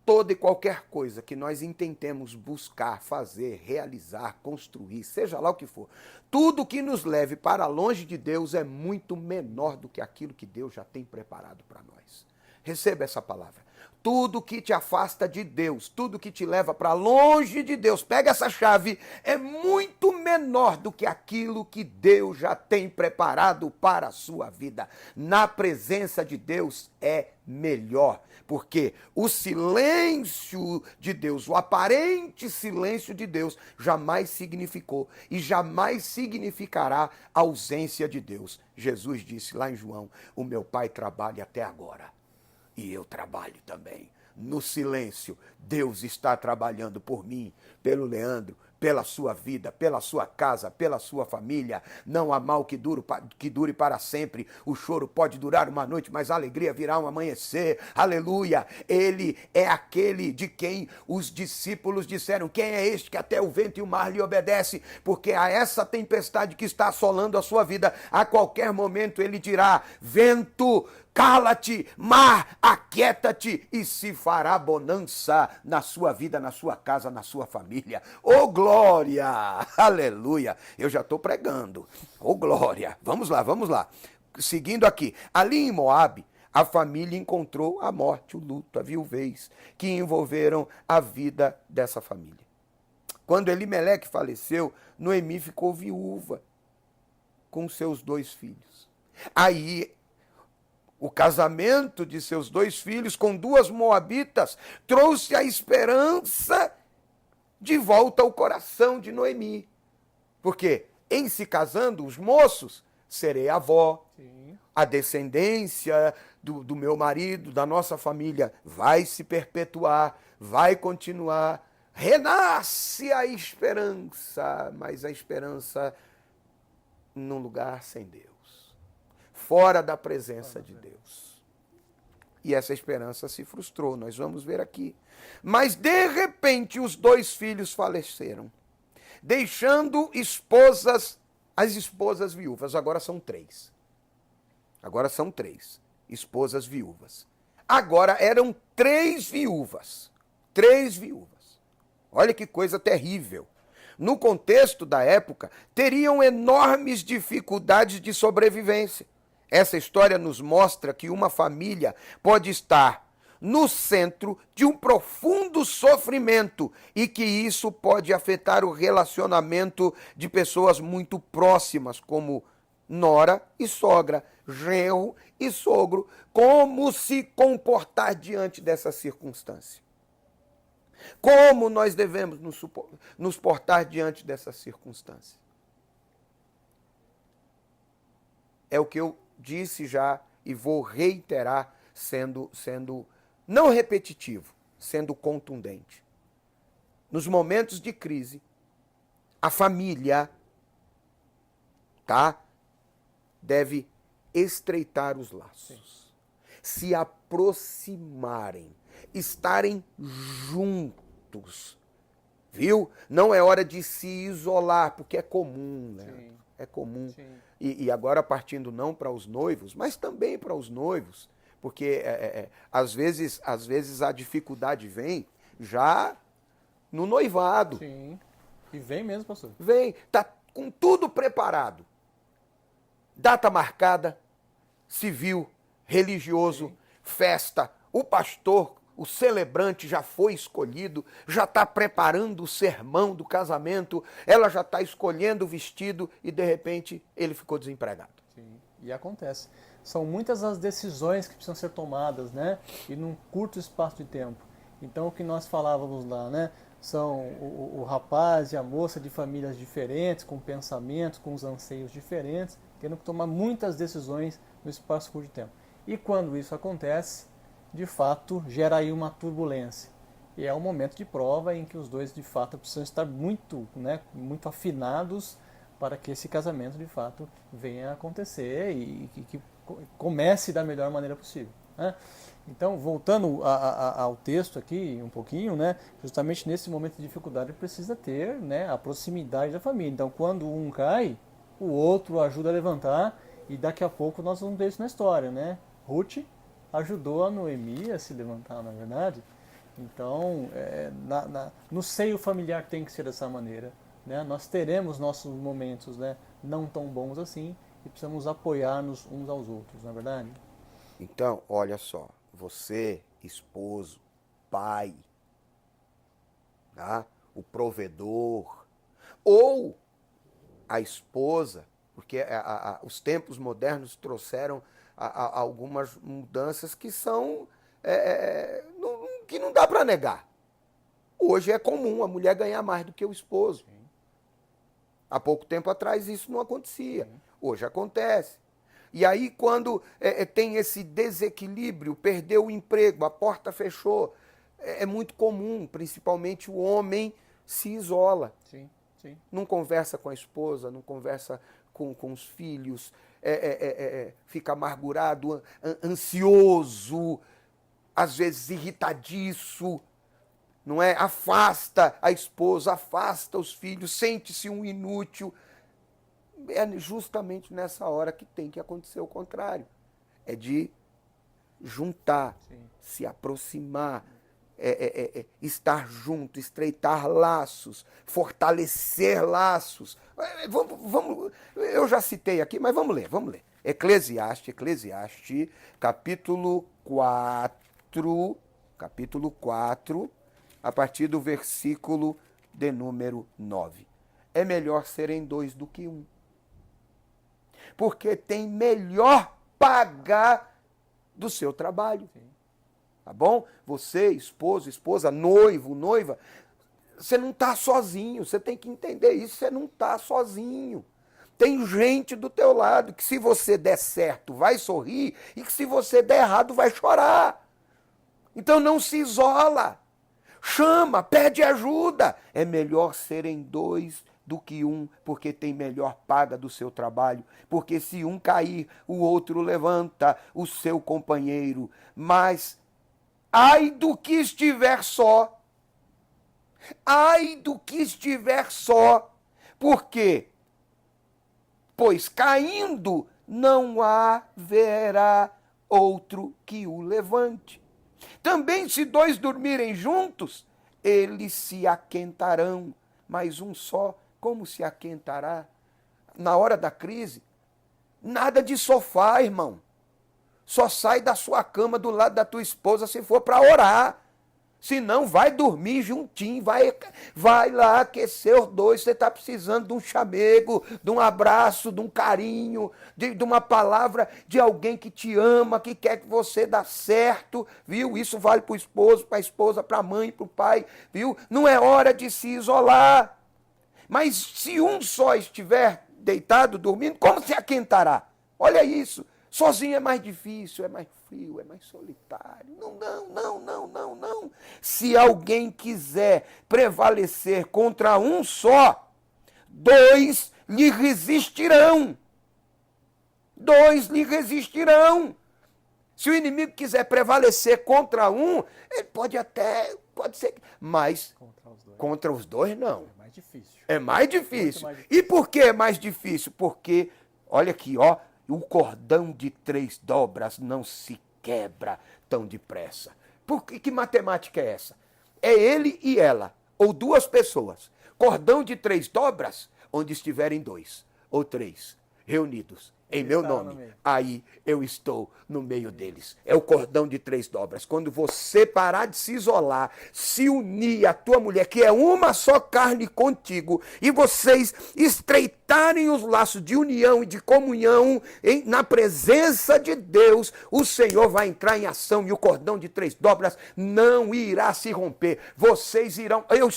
[SPEAKER 1] toda e qualquer coisa que nós intentemos buscar, fazer, realizar, construir, seja lá o que for, tudo que nos leve para longe de Deus é muito menor do que aquilo que Deus já tem preparado para nós. Receba essa palavra. Tudo que te afasta de Deus, tudo que te leva para longe de Deus, pega essa chave, é muito menor do que aquilo que Deus já tem preparado para a sua vida. Na presença de Deus é melhor, porque o silêncio de Deus, o aparente silêncio de Deus, jamais significou e jamais significará a ausência de Deus. Jesus disse lá em João: o meu Pai trabalha até agora. E eu trabalho também. No silêncio, Deus está trabalhando por mim, pelo Leandro, pela sua vida, pela sua casa, pela sua família. Não há mal que dure para sempre. O choro pode durar uma noite, mas a alegria virá um amanhecer. Aleluia! Ele é aquele de quem os discípulos disseram: quem é este que até o vento e o mar lhe obedece? Porque a essa tempestade que está assolando a sua vida, a qualquer momento ele dirá: vento, cala-te, mar, aquieta-te, e se fará bonança na sua vida, na sua casa, na sua família. Oh, glória! Aleluia! Eu já estou pregando. Oh, glória! Vamos lá, vamos lá. Seguindo aqui. Ali em Moabe, a família encontrou a morte, o luto, a viuvez, que envolveram a vida dessa família. Quando Elimeleque faleceu, Noemi ficou viúva com seus 2 filhos. Aí, o casamento de seus 2 filhos com 2 moabitas trouxe a esperança de volta ao coração de Noemi. Porque, em se casando, os moços, serei avó. Sim. A descendência do meu marido, da nossa família, vai se perpetuar, vai continuar. Renasce a esperança, mas a esperança num lugar sem Deus. Fora da presença de Deus. E essa esperança se frustrou, nós vamos ver aqui. Mas, de repente, os 2 filhos faleceram, deixando as esposas viúvas. Agora são 3. Agora são 3 esposas viúvas. Agora eram 3 viúvas. 3 viúvas. Olha que coisa terrível. no contexto da época, teriam enormes dificuldades de sobrevivência. Essa história nos mostra que uma família pode estar no centro de um profundo sofrimento e que isso pode afetar o relacionamento de pessoas muito próximas, como nora e sogra, genro e sogro. Como se comportar diante dessa circunstância? Como nós devemos nos portar diante dessa circunstância? É o que eu disse já e vou reiterar, sendo não repetitivo, sendo contundente. Nos momentos de crise, a família, deve estreitar os laços, se aproximarem, estarem juntos, viu? Não é hora de se isolar, porque é comum, né?
[SPEAKER 2] Sim.
[SPEAKER 1] É comum.
[SPEAKER 2] Sim.
[SPEAKER 1] E agora partindo não para os noivos, mas também para os noivos, porque às vezes a dificuldade vem já no noivado.
[SPEAKER 2] Sim. E vem mesmo, pastor.
[SPEAKER 1] Vem, tá com tudo preparado. Data marcada, civil, religioso, festa, o pastor, o celebrante já foi escolhido, já está preparando o sermão do casamento, ela já está escolhendo o vestido e de repente ele ficou desempregado.
[SPEAKER 2] Sim. E acontece. São muitas as decisões que precisam ser tomadas, né? E num curto espaço de tempo. Então o que nós falávamos lá, né? São o rapaz e a moça de famílias diferentes, com pensamentos, com os anseios diferentes, tendo que tomar muitas decisões no espaço curto de tempo. E quando isso acontece, de fato, gera aí uma turbulência. E é um momento de prova em que os dois, de fato, precisam estar muito afinados para que esse casamento, de fato, venha a acontecer e que comece da melhor maneira possível, né? Então, voltando ao texto aqui um pouquinho, né, justamente nesse momento de dificuldade precisa ter, né, a proximidade da família. Então, quando um cai, o outro ajuda a levantar e daqui a pouco nós vamos ver isso na história, né? Ruth ajudou a Noemi a se levantar, na verdade. Então, no seio familiar tem que ser dessa maneira, né? Nós teremos nossos momentos, né, não tão bons assim e precisamos apoiar-nos uns aos outros, não é verdade?
[SPEAKER 1] Então, olha só, você, esposo, pai, tá? O provedor, ou a esposa, porque os tempos modernos trouxeram algumas mudanças que são que não dá para negar. Hoje é comum a mulher ganhar mais do que o esposo.
[SPEAKER 2] Sim.
[SPEAKER 1] Há pouco tempo atrás isso não acontecia. Hoje acontece. E aí quando tem esse desequilíbrio, perdeu o emprego, a porta fechou, é muito comum, principalmente o homem se isola.
[SPEAKER 2] Sim, sim.
[SPEAKER 1] Não conversa com a esposa, não conversa com os filhos, fica amargurado, ansioso, às vezes irritadiço, não é? Afasta a esposa, afasta os filhos, sente-se um inútil. É justamente nessa hora que tem que acontecer o contrário. É de juntar,
[SPEAKER 2] Sim.
[SPEAKER 1] se aproximar, estar junto, estreitar laços, fortalecer laços. Vamos, eu já citei aqui, mas vamos ler. Eclesiastes, capítulo 4, a partir do versículo de número 9. É melhor serem dois do que um, porque tem melhor paga do seu trabalho.
[SPEAKER 2] Sim.
[SPEAKER 1] Tá bom? Você, esposo, esposa, noivo, noiva, você não está sozinho, você tem que entender isso, você não está sozinho. Tem gente do teu lado que se você der certo vai sorrir e que se você der errado vai chorar. Então não se isola, chama, pede ajuda. É melhor serem dois do que um, porque tem melhor paga do seu trabalho. Porque se um cair, o outro levanta o seu companheiro. Mas ai do que estiver só. Ai do que estiver só. Por quê? Pois caindo não haverá outro que o levante. Também se dois dormirem juntos, eles se aquentarão. mas um só, como se aquentará? Na hora da crise, nada de sofá, irmão. Só sai da sua cama do lado da tua esposa se for para orar. Se não, vai dormir juntinho, vai lá aquecer os dois. Você está precisando de um chamego, de um abraço, de um carinho, de uma palavra de alguém que te ama, que quer que você dê certo, viu? Isso vale para o esposo, para a esposa, para a mãe, para o pai, viu? Não é hora de se isolar. Mas se um só estiver deitado, dormindo, como se aquentará? Olha isso. Sozinho é mais difícil, é mais frio, é mais solitário. Não. Se alguém quiser prevalecer contra um só, dois lhe resistirão. Dois lhe resistirão. Se o inimigo quiser prevalecer contra um, ele pode ser, mas contra os dois não.
[SPEAKER 2] É mais difícil.
[SPEAKER 1] É mais difícil.
[SPEAKER 2] Mais difícil.
[SPEAKER 1] E por que é mais difícil? Porque, olha aqui, ó, o cordão de 3 dobras não se quebra tão depressa. Que matemática é essa? É ele e ela, ou 2 pessoas. Cordão de 3 dobras, onde estiverem 2 ou 3 reunidos em meu nome, aí eu estou no meio deles. É o cordão de 3 dobras. Quando você parar de se isolar, se unir à tua mulher, que é uma só carne contigo, e vocês estreitarem os laços de união e de comunhão na presença de Deus, o Senhor vai entrar em ação e o cordão de 3 dobras não irá se romper. Vocês irão, eu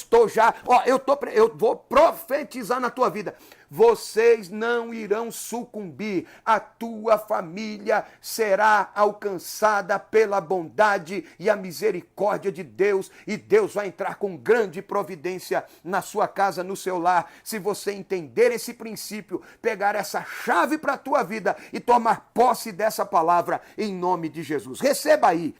[SPEAKER 1] vou profetizar na tua vida. Vocês não irão sucumbir. A tua família será alcançada pela bondade e a misericórdia de Deus. E Deus vai entrar com grande providência na sua casa, no seu lar. Se você entender esse princípio, pegar essa chave para a tua vida e tomar posse dessa palavra em nome de Jesus. Receba aí.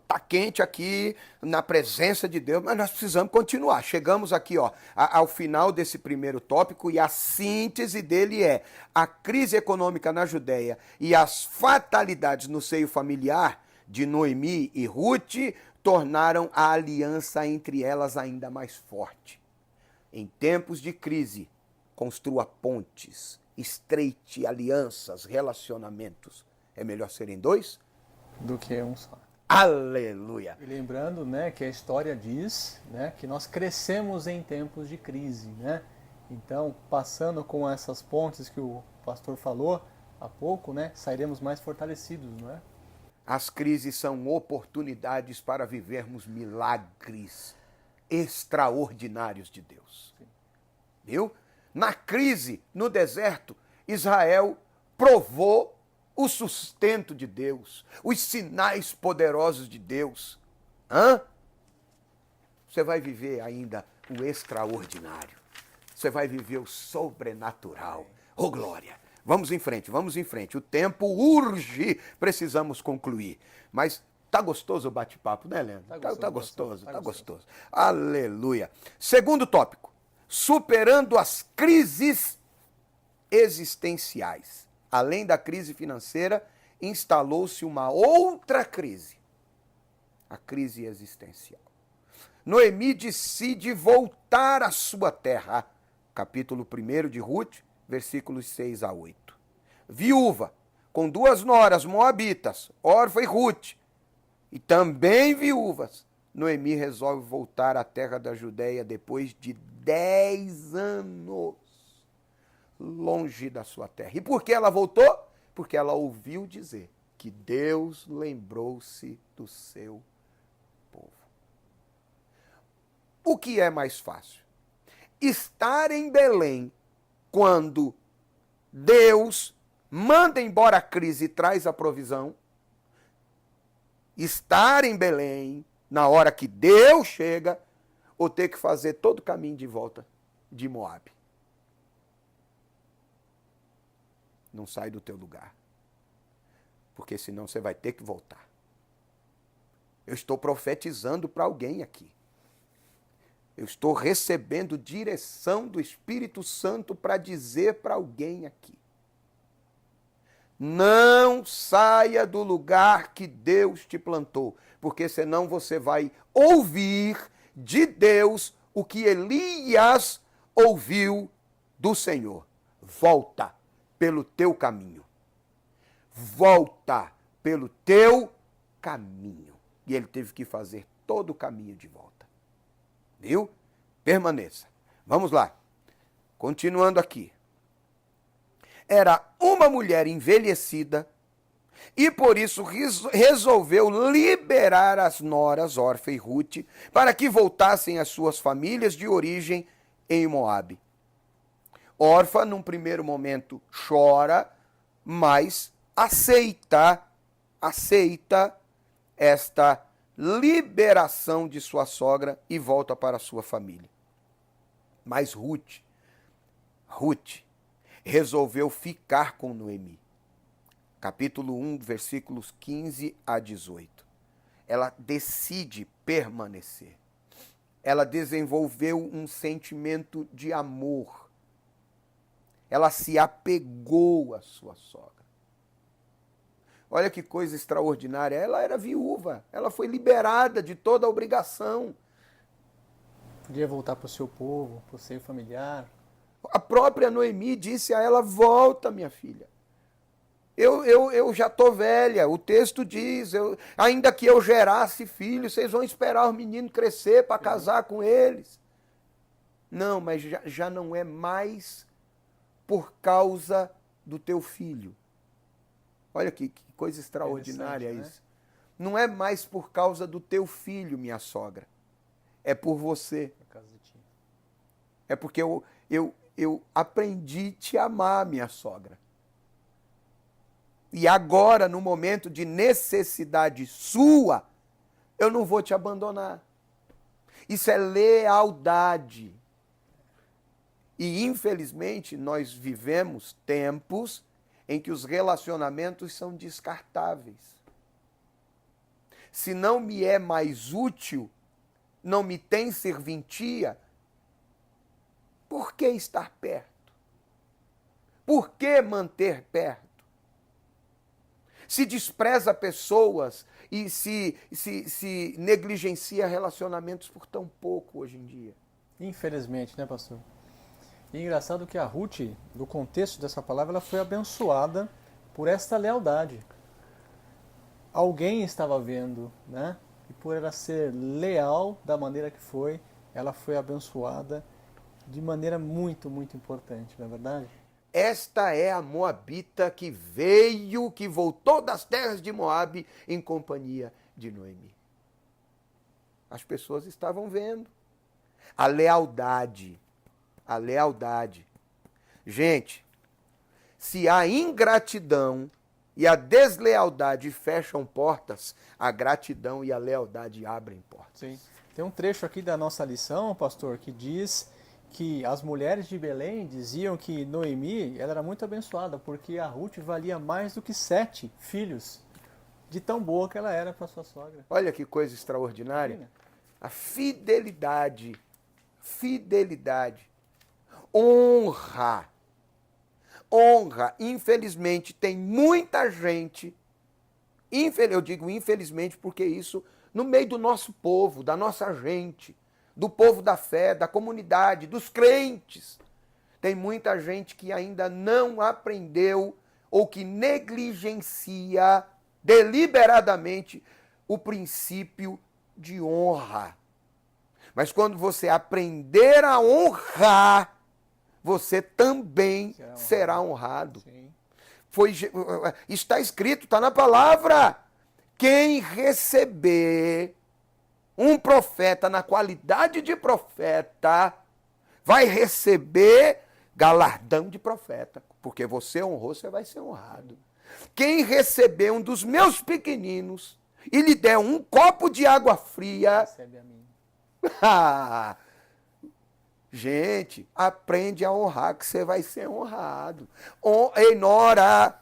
[SPEAKER 1] Tá quente aqui na presença de Deus, mas nós precisamos continuar. Chegamos aqui, ó, ao final desse primeiro tópico e a síntese dele é: a crise econômica na Judéia e as fatalidades no seio familiar de Noemi e Ruth tornaram a aliança entre elas ainda mais forte. Em tempos de crise, construa pontes, estreite alianças, relacionamentos. É melhor serem 2
[SPEAKER 2] do que um só.
[SPEAKER 1] Aleluia!
[SPEAKER 2] E lembrando, né, que a história diz, né, que nós crescemos em tempos de crise, né? Então, passando com essas pontes que o pastor falou há pouco, né, sairemos mais fortalecidos, não é?
[SPEAKER 1] As crises são oportunidades para vivermos milagres extraordinários de Deus.
[SPEAKER 2] Sim.
[SPEAKER 1] Viu? Na crise, no deserto, Israel provou o sustento de Deus, os sinais poderosos de Deus. Você vai viver ainda o extraordinário. Você vai viver o sobrenatural. Oh, glória! Vamos em frente. O tempo urge, precisamos concluir. Mas tá gostoso o bate-papo, né, Leandro? Tá gostoso. Aleluia. Segundo tópico: superando as crises existenciais. Além da crise financeira, instalou-se uma outra crise. A crise existencial. Noemi decide voltar à sua terra. Capítulo 1 de Ruth, versículos 6 a 8. Viúva, com 2 noras moabitas, Orfa e Ruth, e também viúvas, Noemi resolve voltar à terra da Judéia depois de 10 anos longe da sua terra. E por que ela voltou? Porque ela ouviu dizer que Deus lembrou-se do seu povo. O que é mais fácil? Estar em Belém quando Deus manda embora a crise e traz a provisão. Estar em Belém na hora que Deus chega, ou ter que fazer todo o caminho de volta de Moabe. Não sai do teu lugar, porque senão você vai ter que voltar. Eu estou profetizando para alguém aqui. Eu estou recebendo direção do Espírito Santo para dizer para alguém aqui. Não saia do lugar que Deus te plantou, porque senão você vai ouvir de Deus o que Elias ouviu do Senhor. Volta pelo teu caminho. Volta pelo teu caminho. E ele teve que fazer todo o caminho de volta. Viu? Permaneça. Vamos lá. Continuando aqui. Era uma mulher envelhecida e por isso resolveu liberar as noras, Orfa e Ruth, para que voltassem às suas famílias de origem em Moabe. Orfa, num primeiro momento, chora, mas aceita esta liberação de sua sogra e volta para a sua família. Mas Ruth resolveu ficar com Noemi. Capítulo 1, versículos 15 a 18. Ela decide permanecer. Ela desenvolveu um sentimento de amor. Ela se apegou à sua sogra. Olha que coisa extraordinária. Ela era viúva. Ela foi liberada de toda a obrigação.
[SPEAKER 2] Podia voltar para o seu povo, para o seu familiar.
[SPEAKER 1] A própria Noemi disse a ela: volta, minha filha. Eu já estou velha. O texto diz, ainda que eu gerasse filhos, vocês vão esperar os meninos crescer para casar com eles. Não, mas já não é mais por causa do teu filho. Olha que coisa extraordinária isso. Né? Não é mais por causa do teu filho, minha sogra. É por você.
[SPEAKER 2] Por causa de ti.
[SPEAKER 1] É porque eu aprendi a te amar, minha sogra. E agora, no momento de necessidade sua, eu não vou te abandonar. Isso é lealdade. E, infelizmente, nós vivemos tempos em que os relacionamentos são descartáveis. Se não me é mais útil, não me tem serventia, por que estar perto? Por que manter perto? Se despreza pessoas e se negligencia relacionamentos por tão pouco hoje em dia.
[SPEAKER 2] Infelizmente, né, pastor? E engraçado que a Ruth, no contexto dessa palavra, ela foi abençoada por esta lealdade. Alguém estava vendo, né? E por ela ser leal da maneira que foi, ela foi abençoada de maneira muito, muito importante, não é verdade?
[SPEAKER 1] Esta é a Moabita que voltou das terras de Moabe em companhia de Noemi. As pessoas estavam vendo. A lealdade. Gente, se a ingratidão e a deslealdade fecham portas, a gratidão e a lealdade abrem portas.
[SPEAKER 2] Sim. Tem um trecho aqui da nossa lição, pastor, que diz que as mulheres de Belém diziam que Noemi ela era muito abençoada, porque a Ruth valia mais do que 7 filhos, de tão boa que ela era para sua sogra.
[SPEAKER 1] Olha que coisa extraordinária. A fidelidade, honra. Infelizmente, tem muita gente, eu digo infelizmente porque isso, no meio do nosso povo, da nossa gente, do povo da fé, da comunidade, dos crentes. Tem muita gente que ainda não aprendeu ou que negligencia deliberadamente o princípio de honra. Mas quando você aprender a honrar, você também será honrado. Está escrito, está na palavra. Quem receber um profeta na qualidade de profeta vai receber galardão de profeta. Porque você honrou, você vai ser honrado. Quem receber um dos meus pequeninos e lhe der um copo de água fria...
[SPEAKER 2] Recebe a mim.
[SPEAKER 1] Gente, aprende a honrar que você vai ser honrado. Ei, nora,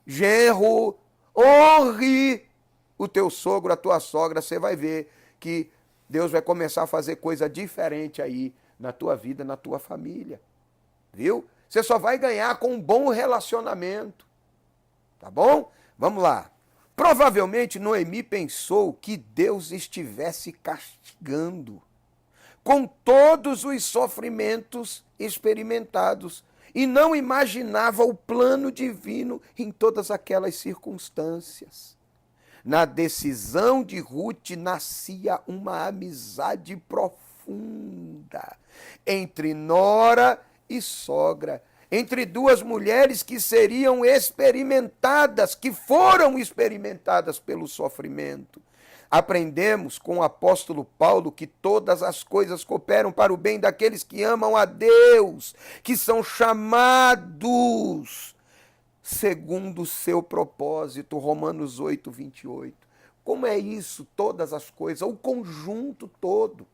[SPEAKER 1] genro, honre o teu sogro, a tua sogra, você vai ver que Deus vai começar a fazer coisa diferente aí na tua vida, na tua família. Viu? Você só vai ganhar com um bom relacionamento. Tá bom? Vamos lá. Provavelmente Noemi pensou que Deus estivesse castigando. com todos os sofrimentos experimentados, e não imaginava o plano divino em todas aquelas circunstâncias. Na decisão de Ruth nascia uma amizade profunda entre nora e sogra, entre duas mulheres que seriam experimentadas, que foram experimentadas pelo sofrimento. Aprendemos com o apóstolo Paulo que todas as coisas cooperam para o bem daqueles que amam a Deus, que são chamados segundo o seu propósito. Romanos 8, 28. Como é isso? Todas as coisas, o conjunto todo.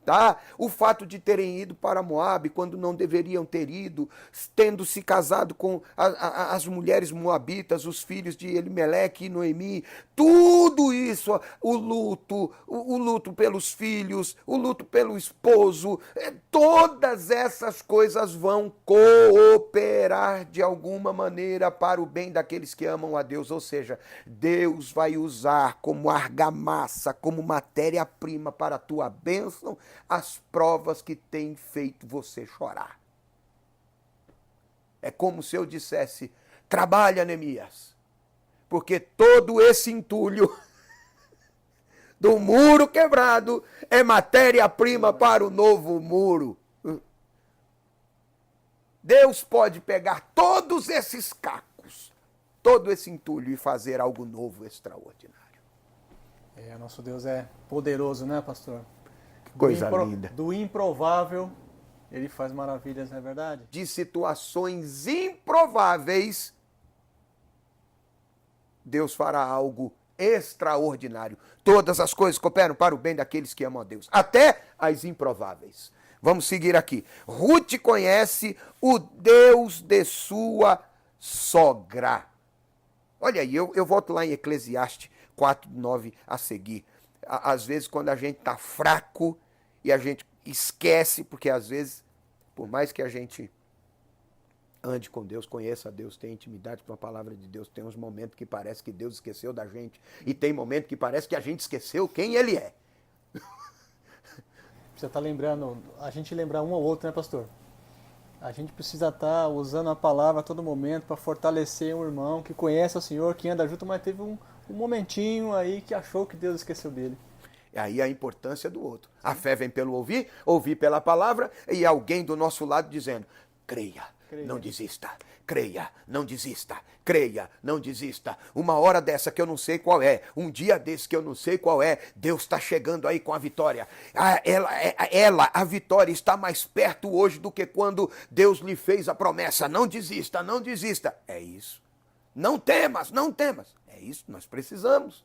[SPEAKER 1] Tá? O fato de terem ido para Moabe quando não deveriam ter ido, tendo se casado com as mulheres moabitas, os filhos de Elimeleque e Noemi, tudo isso, o luto pelos filhos, o luto pelo esposo, todas essas coisas vão cooperar de alguma maneira para o bem daqueles que amam a Deus. Ou seja, Deus vai usar como argamassa, como matéria-prima para a tua bênção, as provas que têm feito você chorar. É como se eu dissesse: trabalha, Neemias, porque todo esse entulho do muro quebrado é matéria-prima para o novo muro. Deus pode pegar todos esses cacos, todo esse entulho e fazer algo novo, extraordinário.
[SPEAKER 2] Nosso Deus é poderoso, né, pastor?
[SPEAKER 1] Coisa linda.
[SPEAKER 2] Do improvável, ele faz maravilhas, não é verdade?
[SPEAKER 1] De situações improváveis, Deus fará algo extraordinário. Todas as coisas cooperam para o bem daqueles que amam a Deus, até as improváveis. Vamos seguir aqui. Ruth conhece o Deus de sua sogra. Olha aí, eu volto lá em Eclesiastes 4:9 a seguir. Às vezes, quando a gente está fraco e a gente esquece, porque às vezes, por mais que a gente ande com Deus, conheça a Deus, tenha intimidade com a palavra de Deus, tem uns momentos que parece que Deus esqueceu da gente, e tem momentos que parece que a gente esqueceu quem Ele é.
[SPEAKER 2] Você está lembrando, a gente lembrar um ao outro, né, pastor? A gente precisa estar usando a palavra a todo momento para fortalecer um irmão que conhece o Senhor, que anda junto, mas teve um momentinho aí que achou que Deus esqueceu dele.
[SPEAKER 1] E aí a importância do outro. A fé vem pelo ouvir, ouvir pela palavra, e alguém do nosso lado dizendo: creia, não desista, creia, não desista, creia, não desista. Uma hora dessa que eu não sei qual é, um dia desse que eu não sei qual é, Deus está chegando aí com a vitória. A vitória está mais perto hoje do que quando Deus lhe fez a promessa. Não desista, não desista. É isso. Não temas, não temas. É isso que nós precisamos.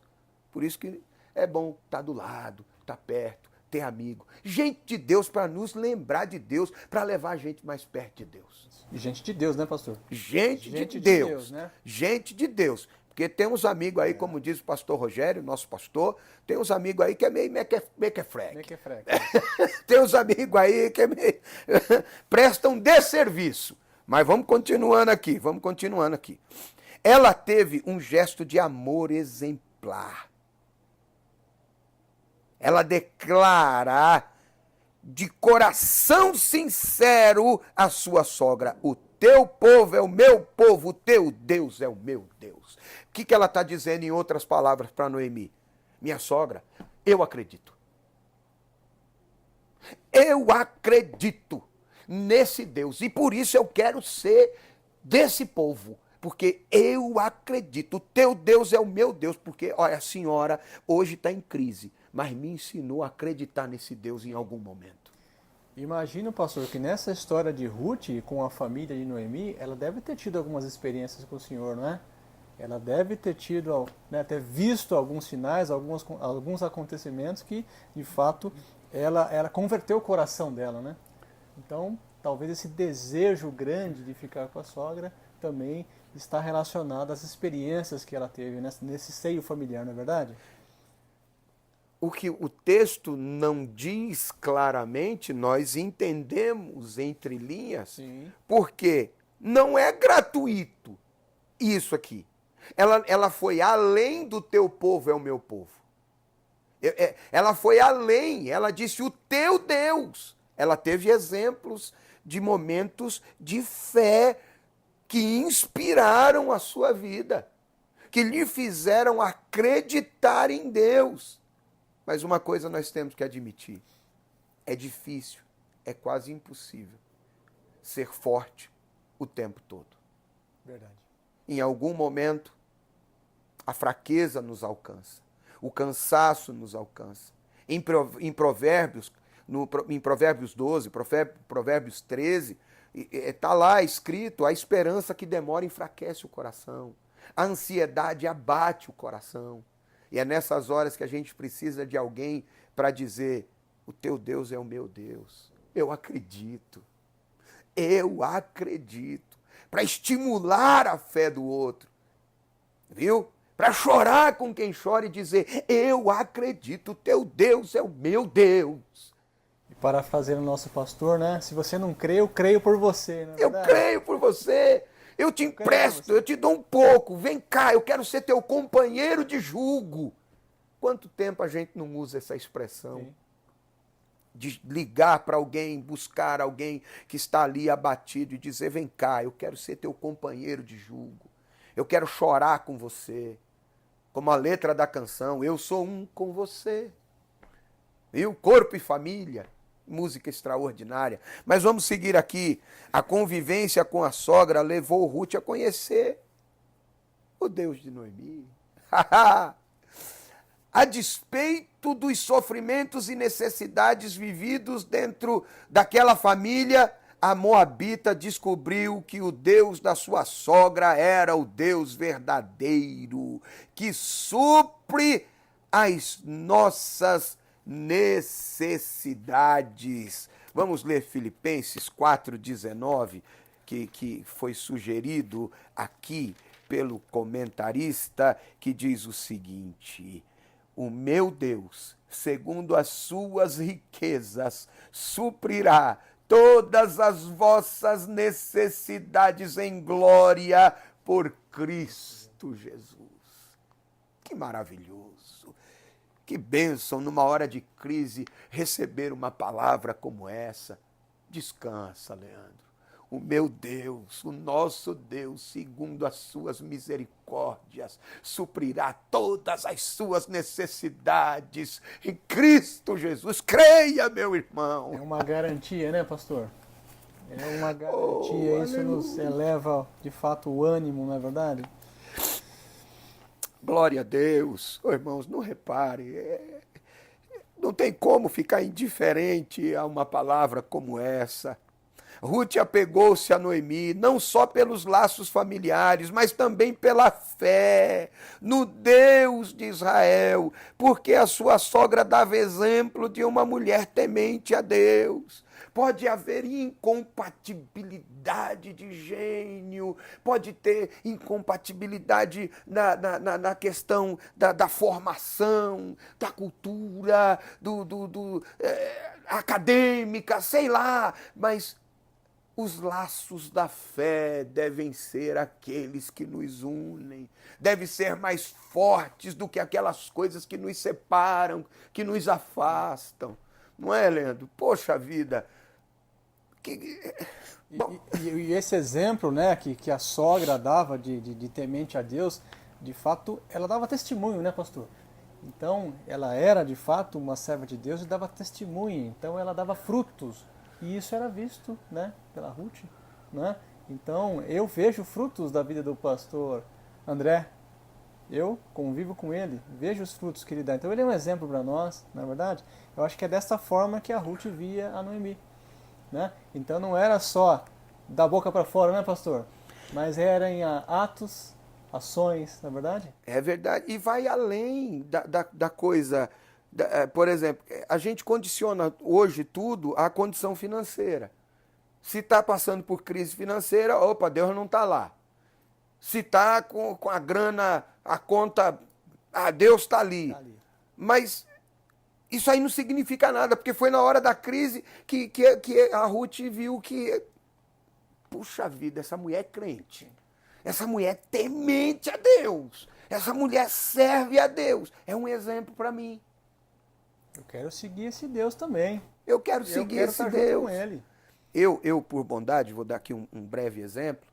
[SPEAKER 1] Por isso que é bom estar do lado, estar perto, ter amigo. Gente de Deus para nos lembrar de Deus, para levar a gente mais perto de Deus.
[SPEAKER 2] E gente de Deus, né, pastor?
[SPEAKER 1] Gente de Deus,
[SPEAKER 2] né?
[SPEAKER 1] Gente de Deus. Porque tem uns amigos aí, como diz o pastor Rogério, nosso pastor, tem uns amigos aí que é meio mequefreque. Tem uns amigos aí que é meio prestam desserviço. Mas vamos continuando aqui. Ela teve um gesto de amor exemplar. Ela declara de coração sincero a sua sogra: o teu povo é o meu povo, o teu Deus é o meu Deus. O que ela está dizendo em outras palavras para Noemi? Minha sogra, eu acredito. Eu acredito nesse Deus e por isso eu quero ser desse povo. Porque eu acredito, o teu Deus é o meu Deus, porque, olha, a senhora hoje está em crise, mas me ensinou a acreditar nesse Deus em algum momento.
[SPEAKER 2] Imagina, pastor, que nessa história de Ruth com a família de Noemi, ela deve ter tido algumas experiências com o Senhor, não é? Ela deve ter tido, né, ter visto alguns sinais, alguns acontecimentos que, de fato, ela converteu o coração dela, né? Então, talvez esse desejo grande de ficar com a sogra também está relacionado às experiências que ela teve nesse seio familiar, não é verdade?
[SPEAKER 1] O que o texto não diz claramente, nós entendemos entre linhas,
[SPEAKER 2] Sim.
[SPEAKER 1] Porque não é gratuito isso aqui. Ela foi além do teu povo é o meu povo. Ela foi além, ela disse o teu Deus. Ela teve exemplos de momentos de fé que inspiraram a sua vida, que lhe fizeram acreditar em Deus. Mas uma coisa nós temos que admitir: é difícil, é quase impossível ser forte o tempo todo.
[SPEAKER 2] Verdade.
[SPEAKER 1] Em algum momento, a fraqueza nos alcança, o cansaço nos alcança. Em Provérbios, em Provérbios 12, Provérbios 13, está lá escrito: a esperança que demora enfraquece o coração, a ansiedade abate o coração. E é nessas horas que a gente precisa de alguém para dizer: o teu Deus é o meu Deus, eu acredito. Eu acredito. Para estimular a fé do outro. Viu? Para chorar com quem chora e dizer: eu acredito, teu Deus é o meu Deus.
[SPEAKER 2] E parafraseando o nosso pastor, né? Se você não crê, eu creio por você.
[SPEAKER 1] Eu creio por você. Eu te empresto, eu te dou um pouco. Vem cá, eu quero ser teu companheiro de julgo. Quanto tempo a gente não usa essa expressão? Sim. De ligar para alguém, buscar alguém que está ali abatido e dizer: vem cá, eu quero ser teu companheiro de julgo. Eu quero chorar com você. Como a letra da canção: eu sou um com você. Viu? Corpo e família. Música extraordinária. Mas vamos seguir aqui. A convivência com a sogra levou Ruth a conhecer o Deus de Noemi. A despeito dos sofrimentos e necessidades vividos dentro daquela família, a moabita descobriu que o Deus da sua sogra era o Deus verdadeiro, que supre as nossas necessidades. Vamos ler Filipenses 4,19, que foi sugerido aqui pelo comentarista, que diz o seguinte: o meu Deus, segundo as suas riquezas, suprirá todas as vossas necessidades em glória por Cristo Jesus. Que maravilhoso! Que bênção numa hora de crise receber uma palavra como essa. Descansa, Leandro. O meu Deus, o nosso Deus, segundo as suas misericórdias, suprirá todas as suas necessidades em Cristo Jesus. Creia, meu irmão.
[SPEAKER 2] É uma garantia, né, pastor? É uma garantia. Isso nos eleva, de fato, o ânimo, não é verdade?
[SPEAKER 1] Glória a Deus. Irmãos, não repare. Não tem como ficar indiferente a uma palavra como essa. Ruth apegou-se a Noemi, não só pelos laços familiares, mas também pela fé no Deus de Israel, porque a sua sogra dava exemplo de uma mulher temente a Deus. Pode haver incompatibilidade de gênio, pode ter incompatibilidade na questão da formação, da cultura, acadêmica, sei lá, mas os laços da fé devem ser aqueles que nos unem, devem ser mais fortes do que aquelas coisas que nos separam, que nos afastam. Não é, Leandro? Poxa vida!
[SPEAKER 2] E esse exemplo, né, que a sogra dava de temente a Deus, de fato, ela dava testemunho, né, pastor? Então, ela era, de fato, uma serva de Deus e dava testemunho. Então, ela dava frutos. E isso era visto, né, pela Ruth, né? Então, eu vejo frutos da vida do pastor André. Eu convivo com ele, vejo os frutos que ele dá. Então, ele é um exemplo para nós, na verdade. Eu acho que é dessa forma que a Ruth via a Noemi, né? Então, não era só da boca para fora, né, pastor? Mas era em atos, ações, não é verdade?
[SPEAKER 1] É verdade. E vai além da coisa. Por exemplo, a gente condiciona hoje tudo à condição financeira. Se está passando por crise financeira, opa, Deus não está lá. Se está com a grana, a conta, Deus está ali. Tá ali. Mas isso aí não significa nada, porque foi na hora da crise que a Ruth viu que, puxa vida, essa mulher é crente. Essa mulher é temente a Deus. Essa mulher serve a Deus. É um exemplo para mim.
[SPEAKER 2] Eu quero seguir esse Deus também.
[SPEAKER 1] Eu quero seguir esse
[SPEAKER 2] estar
[SPEAKER 1] Deus.
[SPEAKER 2] junto com ele.
[SPEAKER 1] Eu, por bondade, vou dar aqui um breve exemplo.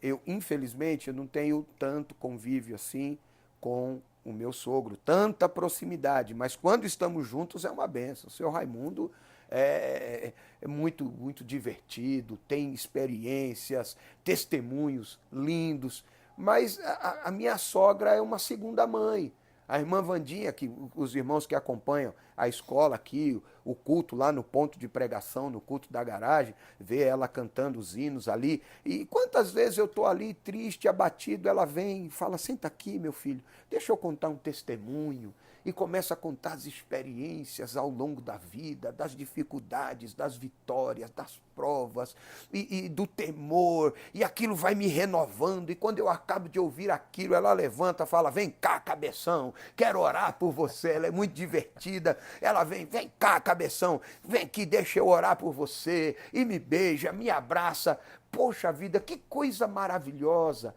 [SPEAKER 1] Eu, infelizmente, eu não tenho tanto convívio assim com o meu sogro, tanta proximidade, mas quando estamos juntos é uma benção. O seu Raimundo é muito, muito divertido, tem experiências, testemunhos lindos, mas a minha sogra é uma segunda mãe. A irmã Vandinha, que os irmãos que acompanham a escola aqui, o culto lá no ponto de pregação, no culto da garagem, vê ela cantando os hinos ali. E quantas vezes eu estou ali triste, abatido, ela vem e fala, senta aqui, meu filho, deixa eu contar um testemunho. E começa a contar as experiências ao longo da vida, das dificuldades, das vitórias, das provas e do temor. E aquilo vai me renovando. E quando eu acabo de ouvir aquilo, ela levanta e fala, vem cá, cabeção, quero orar por você. Ela é muito divertida. Ela vem cá, cabeção, vem aqui, deixa eu orar por você. E me beija, me abraça. Poxa vida, que coisa maravilhosa.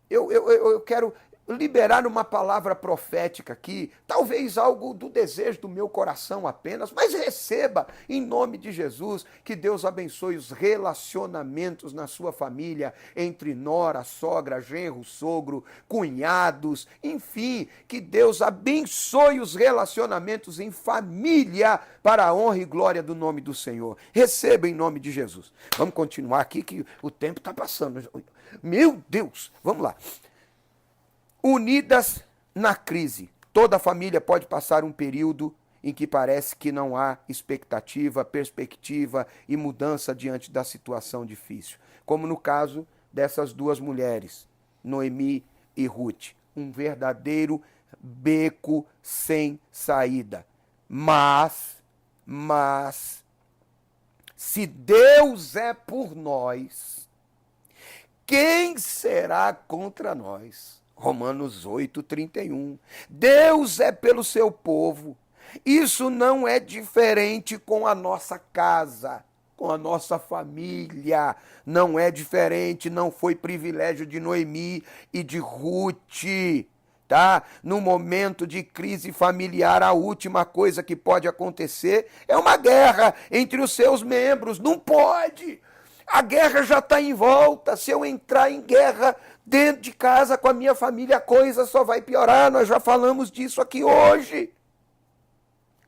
[SPEAKER 1] Eu quero liberar uma palavra profética aqui, talvez algo do desejo do meu coração apenas, mas receba em nome de Jesus, que Deus abençoe os relacionamentos na sua família, entre nora, sogra, genro, sogro, cunhados, enfim, que Deus abençoe os relacionamentos em família para a honra e glória do nome do Senhor. Receba em nome de Jesus. Vamos continuar aqui que o tempo está passando. Meu Deus, vamos lá. Unidas na crise. Toda família pode passar um período em que parece que não há expectativa, perspectiva e mudança diante da situação difícil. Como no caso dessas duas mulheres, Noemi e Ruth. Um verdadeiro beco sem saída. Mas, se Deus é por nós, quem será contra nós? Romanos 8:31. Deus é pelo seu povo. Isso não é diferente com a nossa casa, com a nossa família. Não é diferente, não foi privilégio de Noemi e de Ruth. Tá? No momento de crise familiar, a última coisa que pode acontecer é uma guerra entre os seus membros. Não pode! A guerra já está em volta. Se eu entrar em guerra dentro de casa com a minha família, a coisa só vai piorar. Nós já falamos disso aqui hoje.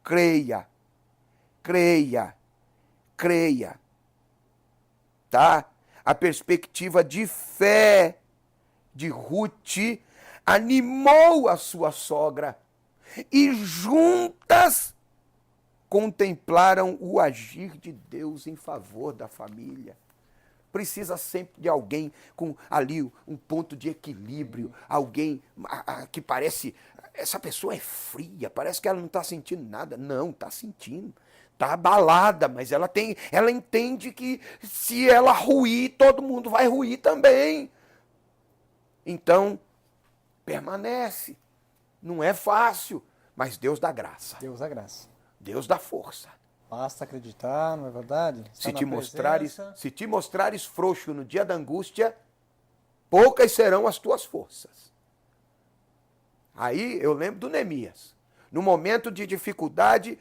[SPEAKER 1] Creia, creia, creia. Tá? A perspectiva de fé de Ruth animou a sua sogra e juntas contemplaram o agir de Deus em favor da família. Precisa sempre de alguém com ali um ponto de equilíbrio, alguém que parece, essa pessoa é fria, parece que ela não está sentindo nada. Não, está sentindo, está abalada, mas ela entende que se ela ruir, todo mundo vai ruir também. Então, permanece. Não é fácil, mas Deus dá graça.
[SPEAKER 2] Deus dá graça.
[SPEAKER 1] Deus dá força.
[SPEAKER 2] Basta acreditar, não é verdade?
[SPEAKER 1] Se te mostrares frouxo no dia da angústia, poucas serão as tuas forças. Aí eu lembro do Neemias. No momento de dificuldade,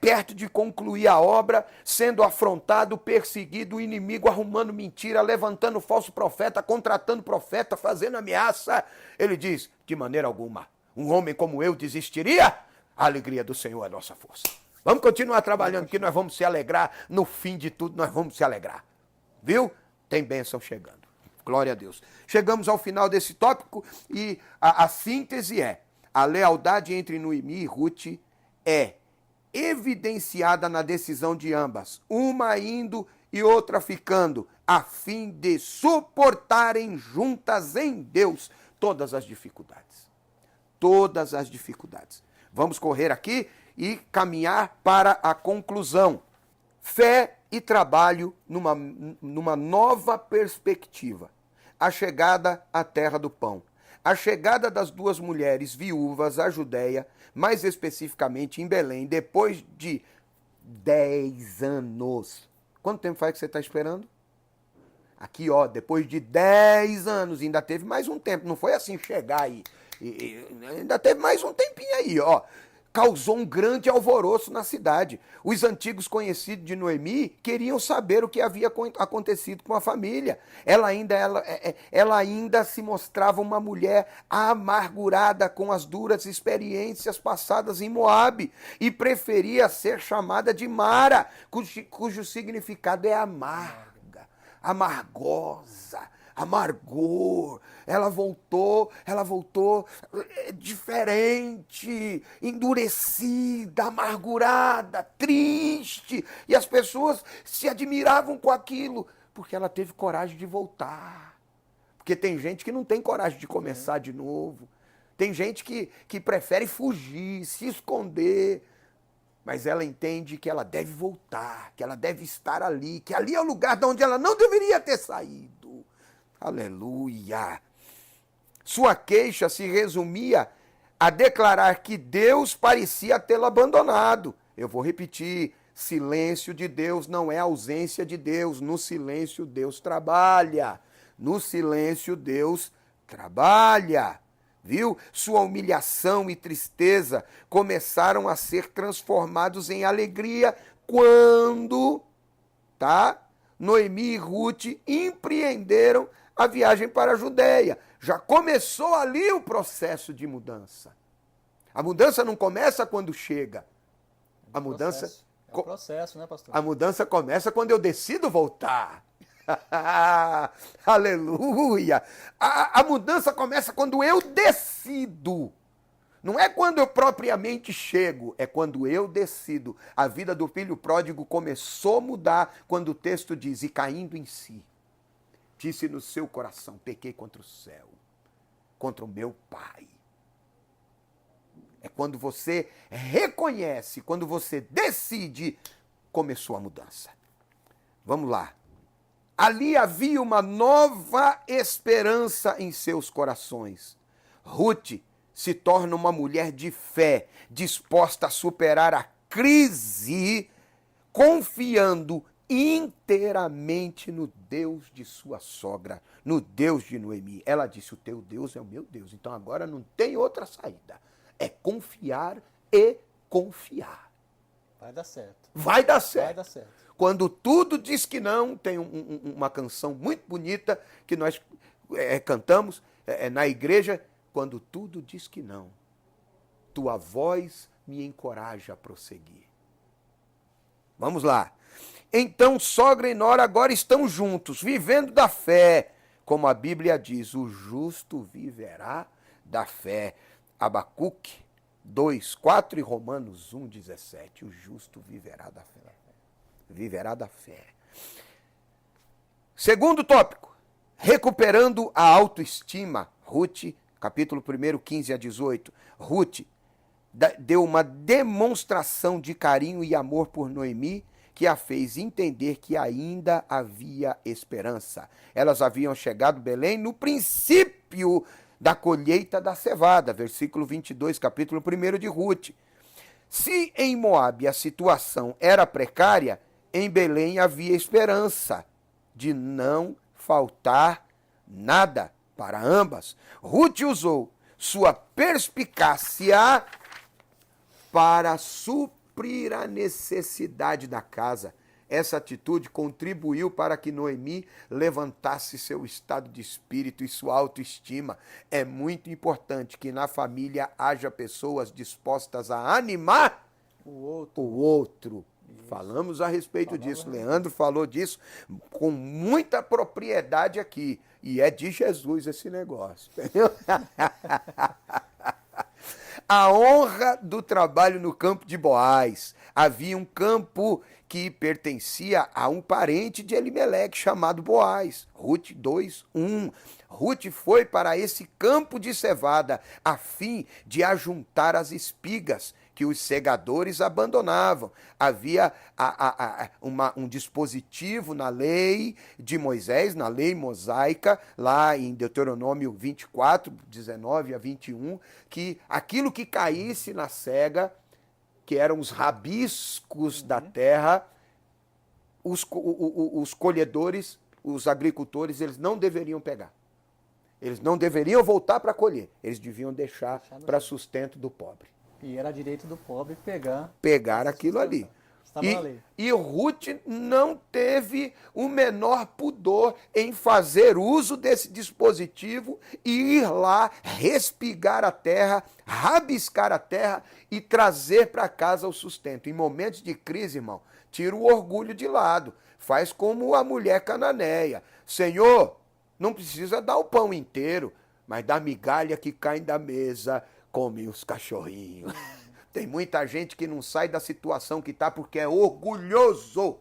[SPEAKER 1] perto de concluir a obra, sendo afrontado, perseguido, o inimigo arrumando mentira, levantando falso profeta, contratando profeta, fazendo ameaça, ele diz, de maneira alguma, um homem como eu desistiria? A alegria do Senhor é a nossa força. Vamos continuar trabalhando que nós vamos se alegrar, no fim de tudo nós vamos se alegrar. Viu? Tem bênção chegando. Glória a Deus. Chegamos ao final desse tópico e a síntese é, a lealdade entre Noemi e Ruth é evidenciada na decisão de ambas, uma indo e outra ficando, a fim de suportarem juntas em Deus todas as dificuldades. Todas as dificuldades. Vamos correr aqui e caminhar para a conclusão. Fé e trabalho numa nova perspectiva. A chegada à terra do pão. A chegada das duas mulheres viúvas à Judéia, mais especificamente em Belém, depois de 10 anos. Quanto tempo faz que você está esperando? Aqui, ó, depois de 10 anos, ainda teve mais um tempo. Não foi assim chegar aí. Ainda teve mais um tempinho aí, ó. causou um grande alvoroço na cidade. Os antigos conhecidos de Noemi queriam saber o que havia acontecido com a família. Ela ainda se mostrava uma mulher amargurada com as duras experiências passadas em Moabe e preferia ser chamada de Mara, cujo significado é amarga, amargosa, amargor. Ela voltou diferente, endurecida, amargurada, triste. E as pessoas se admiravam com aquilo, porque ela teve coragem de voltar. Porque tem gente que não tem coragem de começar de novo. Tem gente que prefere fugir, se esconder. Mas ela entende que ela deve voltar, que ela deve estar ali, que ali é o lugar de onde ela não deveria ter saído. Aleluia! Sua queixa se resumia a declarar que Deus parecia tê-la abandonado. Eu vou repetir, silêncio de Deus não é ausência de Deus. No silêncio Deus trabalha. No silêncio Deus trabalha. Viu? Sua humilhação e tristeza começaram a ser transformados em alegria quando, Noemi e Ruth empreenderam a viagem para a Judéia. Já começou ali o processo de mudança. A mudança não começa quando chega. A mudança
[SPEAKER 2] é um processo, né, pastor?
[SPEAKER 1] A mudança começa quando eu decido voltar. Aleluia! A mudança começa quando eu decido. Não é quando eu propriamente chego, é quando eu decido. A vida do filho pródigo começou a mudar quando o texto diz, e caindo em si, disse no seu coração, pequei contra o céu, contra o meu pai. É quando você reconhece, quando você decide, começou a mudança. Vamos lá. Ali havia uma nova esperança em seus corações. Ruth se torna uma mulher de fé, disposta a superar a crise, confiando inteiramente no Deus de sua sogra, no Deus de Noemi. Ela disse, o teu Deus é o meu Deus, então agora não tem outra saída. É confiar e confiar.
[SPEAKER 2] Vai dar certo.
[SPEAKER 1] Vai dar certo.
[SPEAKER 2] Vai dar certo.
[SPEAKER 1] Quando tudo diz que não, tem uma canção muito bonita que nós cantamos na igreja, quando tudo diz que não, tua voz me encoraja a prosseguir. Vamos lá. Então, sogra e nora agora estão juntos, vivendo da fé. Como a Bíblia diz, o justo viverá da fé. Abacuque 2:4 e Romanos 1:17. O justo viverá da fé. Viverá da fé. Segundo tópico, recuperando a autoestima. Ruth, capítulo 1, 15 a 18. Ruth deu uma demonstração de carinho e amor por Noemi, que a fez entender que ainda havia esperança. Elas haviam chegado a Belém no princípio da colheita da cevada, versículo 22, capítulo 1 de Ruth. Se em Moabe a situação era precária, em Belém havia esperança de não faltar nada para ambas. Ruth usou sua perspicácia para suprir a necessidade da casa. Essa atitude contribuiu para que Noemi levantasse seu estado de espírito e sua autoestima. É muito importante que na família haja pessoas dispostas a animar o outro. Falamos a respeito disso. Leandro falou disso com muita propriedade aqui. E é de Jesus esse negócio. A honra do trabalho no campo de Boaz. Havia um campo que pertencia a um parente de Elimeleque chamado Boaz. Ruth 2:1. Ruth foi para esse campo de cevada a fim de ajuntar as espigas que os segadores abandonavam. Havia um dispositivo na lei de Moisés, na lei mosaica, lá em Deuteronômio 24, 19 a 21, que aquilo que caísse na cega, que eram os rabiscos da terra, os colhedores, os agricultores, eles não deveriam pegar. Eles não deveriam voltar para colher. Eles deviam deixar para sustento do pobre.
[SPEAKER 2] E era direito do pobre
[SPEAKER 1] pegar aquilo ali.
[SPEAKER 2] Estava na lei.
[SPEAKER 1] E Ruth não teve o menor pudor em fazer uso desse dispositivo e ir lá, respigar a terra, rabiscar a terra e trazer para casa o sustento. Em momentos de crise, irmão, tira o orgulho de lado. Faz como a mulher cananeia. Senhor, não precisa dar o pão inteiro, mas da migalha que cai da mesa, come os cachorrinhos. Tem muita gente que não sai da situação que está porque é orgulhoso,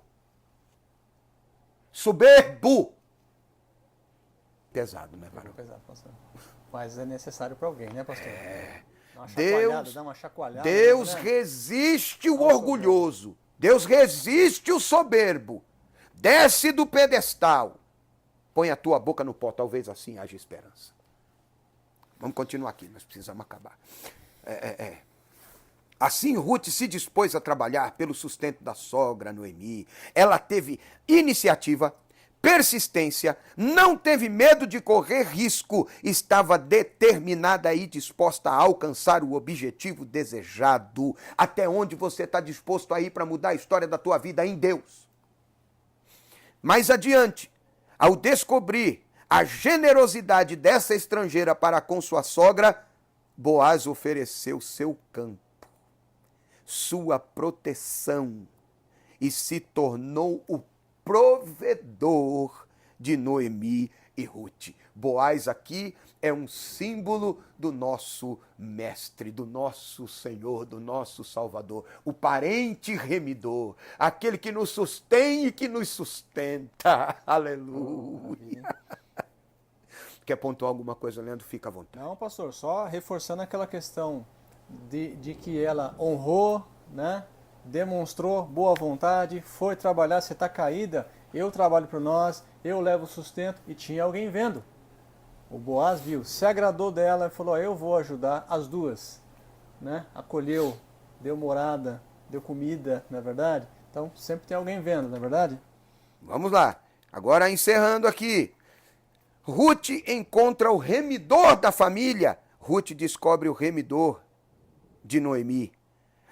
[SPEAKER 1] soberbo. Pesado, né, varão?
[SPEAKER 2] Pesado, pastor. Mas é necessário para alguém, né, pastor?
[SPEAKER 1] Dá
[SPEAKER 2] uma chacoalhada.
[SPEAKER 1] Deus
[SPEAKER 2] né?
[SPEAKER 1] resiste o orgulhoso. Deus resiste o soberbo. Desce do pedestal. Põe a tua boca no pó, talvez assim haja esperança. Vamos continuar aqui, nós precisamos acabar. Assim, Ruth se dispôs a trabalhar pelo sustento da sogra Noemi. Ela teve iniciativa, persistência, não teve medo de correr risco, estava determinada e disposta a alcançar o objetivo desejado. Até onde você está disposto a ir para mudar a história da tua vida em Deus? Mais adiante, ao descobrir a generosidade dessa estrangeira para com sua sogra, Boaz ofereceu seu campo, sua proteção, e se tornou o provedor de Noemi e Ruth. Boaz aqui é um símbolo do nosso mestre, do nosso Senhor, do nosso Salvador, o parente remidor, aquele que nos sustém e que nos sustenta. Aleluia. Quer pontuar alguma coisa, Leandro? Fica à vontade.
[SPEAKER 2] Não, pastor, só reforçando aquela questão de que ela honrou, né? Demonstrou boa vontade, foi trabalhar, você está caída, eu trabalho para nós, eu levo o sustento, e tinha alguém vendo. O Boaz viu, se agradou dela e falou, eu vou ajudar as duas, né? Acolheu, deu morada, deu comida, não é verdade? Então sempre tem alguém vendo, não é verdade?
[SPEAKER 1] Vamos lá, agora encerrando aqui. Ruth encontra o remidor da família. Ruth descobre o remidor de Noemi.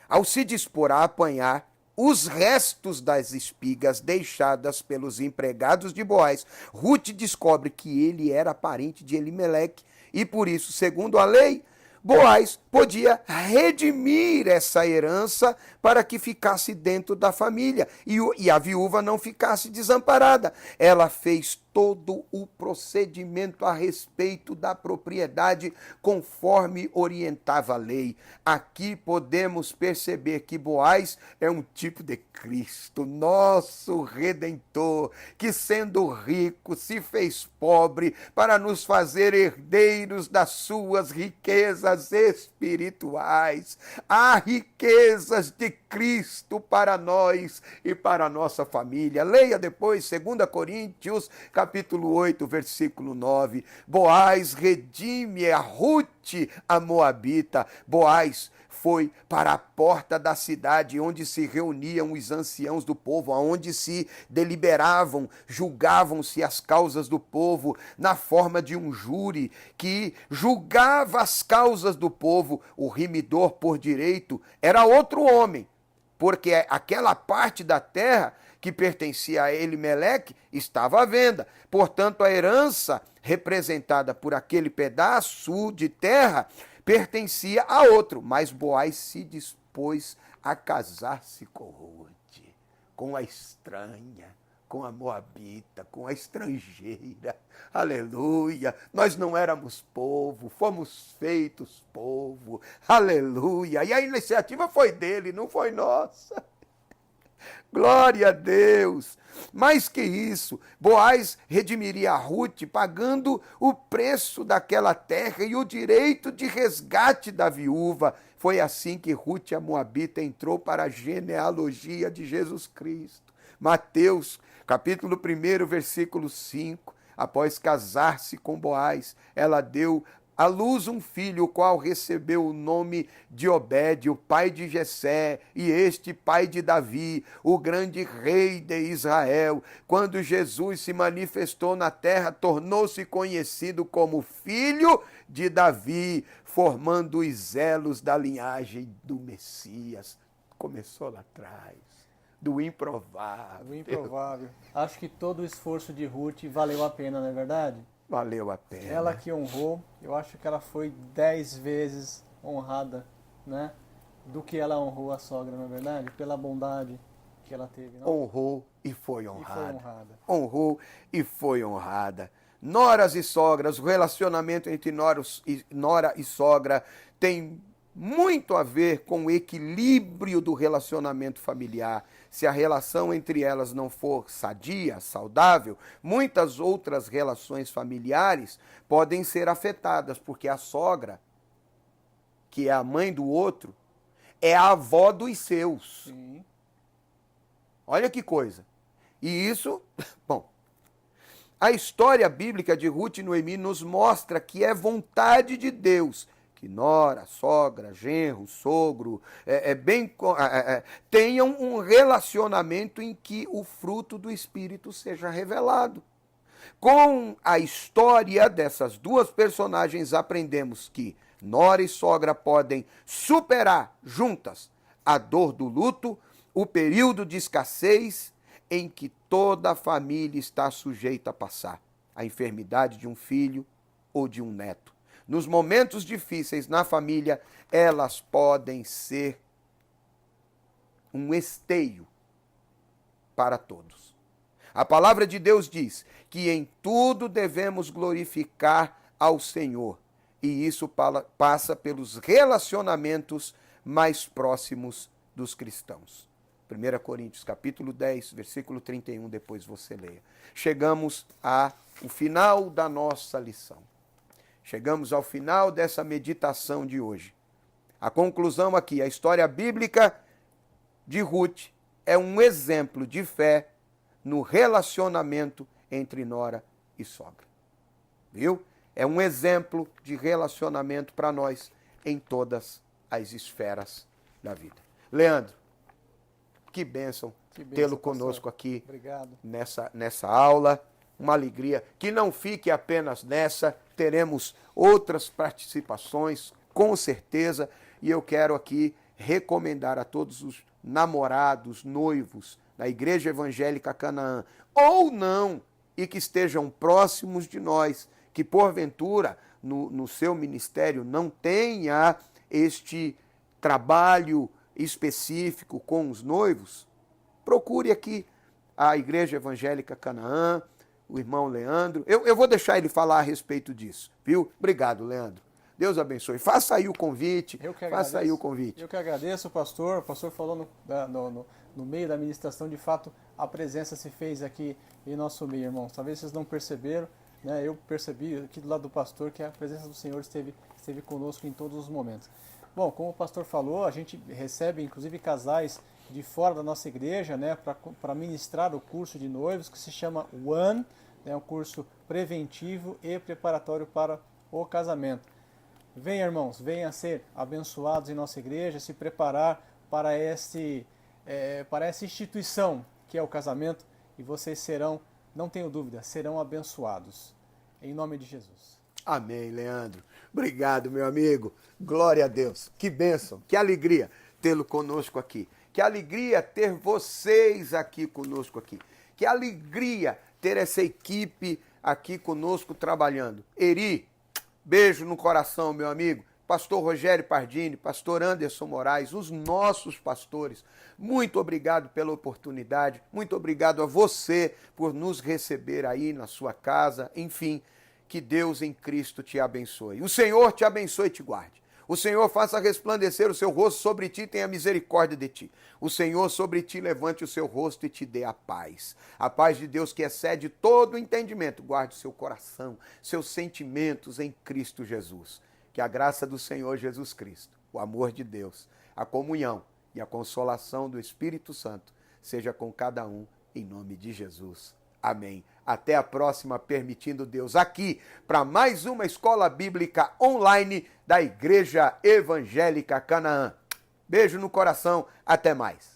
[SPEAKER 1] Ao se dispor a apanhar os restos das espigas deixadas pelos empregados de Boaz, Ruth descobre que ele era parente de Elimeleque e por isso, segundo a lei, Boaz podia redimir essa herança para que ficasse dentro da família e a viúva não ficasse desamparada. Ela fez todo o procedimento a respeito da propriedade conforme orientava a lei. Aqui podemos perceber que Boaz é um tipo de Cristo, nosso Redentor, que sendo rico se fez pobre para nos fazer herdeiros das suas riquezas espirituais. Há riquezas de Cristo para nós e para a nossa família. Leia depois 2 Coríntios, capítulo 8, versículo 9. Boaz redime a Ruth, a Moabita. Boaz foi para a porta da cidade onde se reuniam os anciãos do povo, onde se deliberavam, julgavam-se as causas do povo na forma de um júri que julgava as causas do povo. O remidor por direito era outro homem, porque aquela parte da terra que pertencia a Elimeleque estava à venda. Portanto, a herança representada por aquele pedaço de terra pertencia a outro. Mas Boaz se dispôs a casar-se com Ruth, com a estranha, com a moabita, com a estrangeira. Aleluia! Nós não éramos povo, fomos feitos povo. Aleluia! E a iniciativa foi dele, não foi nossa. Glória a Deus! Mais que isso, Boaz redimiria a Ruth pagando o preço daquela terra e o direito de resgate da viúva. Foi assim que Ruth, a Moabita, entrou para a genealogia de Jesus Cristo. Mateus, capítulo 1, versículo 5. Após casar-se com Boaz, ela deu à luz um filho, o qual recebeu o nome de Obed, o pai de Jessé, e este pai de Davi, o grande rei de Israel. Quando Jesus se manifestou na terra, tornou-se conhecido como filho de Davi, formando os elos da linhagem do Messias. Começou lá atrás, do improvável.
[SPEAKER 2] O improvável. Acho que todo o esforço de Ruth valeu a pena, não é verdade?
[SPEAKER 1] Valeu a pena.
[SPEAKER 2] Ela que honrou, eu acho que ela foi 10 vezes honrada, né? Do que ela honrou a sogra, não é verdade? Pela bondade que ela teve. Não?
[SPEAKER 1] Honrou e foi honrada.
[SPEAKER 2] E foi honrada.
[SPEAKER 1] Honrou e foi honrada. Noras e sogras, o relacionamento entre nora e sogra tem muito a ver com o equilíbrio do relacionamento familiar. Se a relação entre elas não for sadia, saudável, muitas outras relações familiares podem ser afetadas, porque a sogra, que é a mãe do outro, é a avó dos seus.
[SPEAKER 2] Sim.
[SPEAKER 1] Olha que coisa. E isso, bom, a história bíblica de Ruth e Noemi nos mostra que é vontade de Deus que nora, sogra, genro, sogro, tenham um relacionamento em que o fruto do Espírito seja revelado. Com a história dessas duas personagens, aprendemos que nora e sogra podem superar juntas a dor do luto, o período de escassez em que toda a família está sujeita a passar, a enfermidade de um filho ou de um neto. Nos momentos difíceis na família, elas podem ser um esteio para todos. A palavra de Deus diz que em tudo devemos glorificar ao Senhor, e isso passa pelos relacionamentos mais próximos dos cristãos. 1 Coríntios capítulo 10, versículo 31, depois você leia. Chegamos ao final da nossa lição. Chegamos ao final dessa meditação de hoje. A conclusão aqui, a história bíblica de Ruth é um exemplo de fé no relacionamento entre nora e sogra. Viu? É um exemplo de relacionamento para nós em todas as esferas da vida. Leandro, que bênção tê-lo conosco aqui.
[SPEAKER 2] Obrigado.
[SPEAKER 1] Nessa aula. Uma alegria. Que não fique apenas nessa, teremos outras participações, com certeza. E eu quero aqui recomendar a todos os namorados, noivos, da Igreja Evangélica Canaã, ou não, e que estejam próximos de nós, que porventura no seu ministério não tenha este trabalho específico com os noivos, procure aqui a Igreja Evangélica Canaã, o irmão Leandro. Eu vou deixar ele falar a respeito disso, viu? Obrigado, Leandro. Deus abençoe. Faça aí o convite. Faça aí o convite.
[SPEAKER 2] Eu que agradeço, pastor. O pastor falou no meio da ministração, de fato, a presença se fez aqui em nosso meio, irmãos. Talvez vocês não perceberam, né? Eu percebi aqui do lado do pastor que a presença do Senhor esteve conosco em todos os momentos. Bom, como o pastor falou, a gente recebe inclusive casais de fora da nossa igreja, né, para ministrar o curso de noivos que se chama One, é um curso preventivo e preparatório para o casamento. Venha, irmãos, venham ser abençoados em nossa igreja, se preparar para essa instituição que é o casamento, e vocês serão, não tenho dúvida, serão abençoados. Em nome de Jesus.
[SPEAKER 1] Amém, Leandro. Obrigado, meu amigo. Glória a Deus. Que bênção, que alegria tê-lo conosco aqui. Que alegria ter vocês aqui conosco aqui. Que alegria ter essa equipe aqui conosco trabalhando. Eri, beijo no coração, meu amigo. Pastor Rogério Pardini, pastor Anderson Moraes, os nossos pastores. Muito obrigado pela oportunidade. Muito obrigado a você por nos receber aí na sua casa. Enfim, que Deus em Cristo te abençoe. O Senhor te abençoe e te guarde. O Senhor faça resplandecer o seu rosto sobre ti e tenha misericórdia de ti. O Senhor sobre ti levante o seu rosto e te dê a paz. A paz de Deus que excede todo o entendimento. Guarde o seu coração, seus sentimentos em Cristo Jesus. Que a graça do Senhor Jesus Cristo, o amor de Deus, a comunhão e a consolação do Espírito Santo seja com cada um, em nome de Jesus. Amém. Até a próxima, permitindo Deus, aqui para mais uma escola bíblica online da Igreja Evangélica Canaã. Beijo no coração, até mais.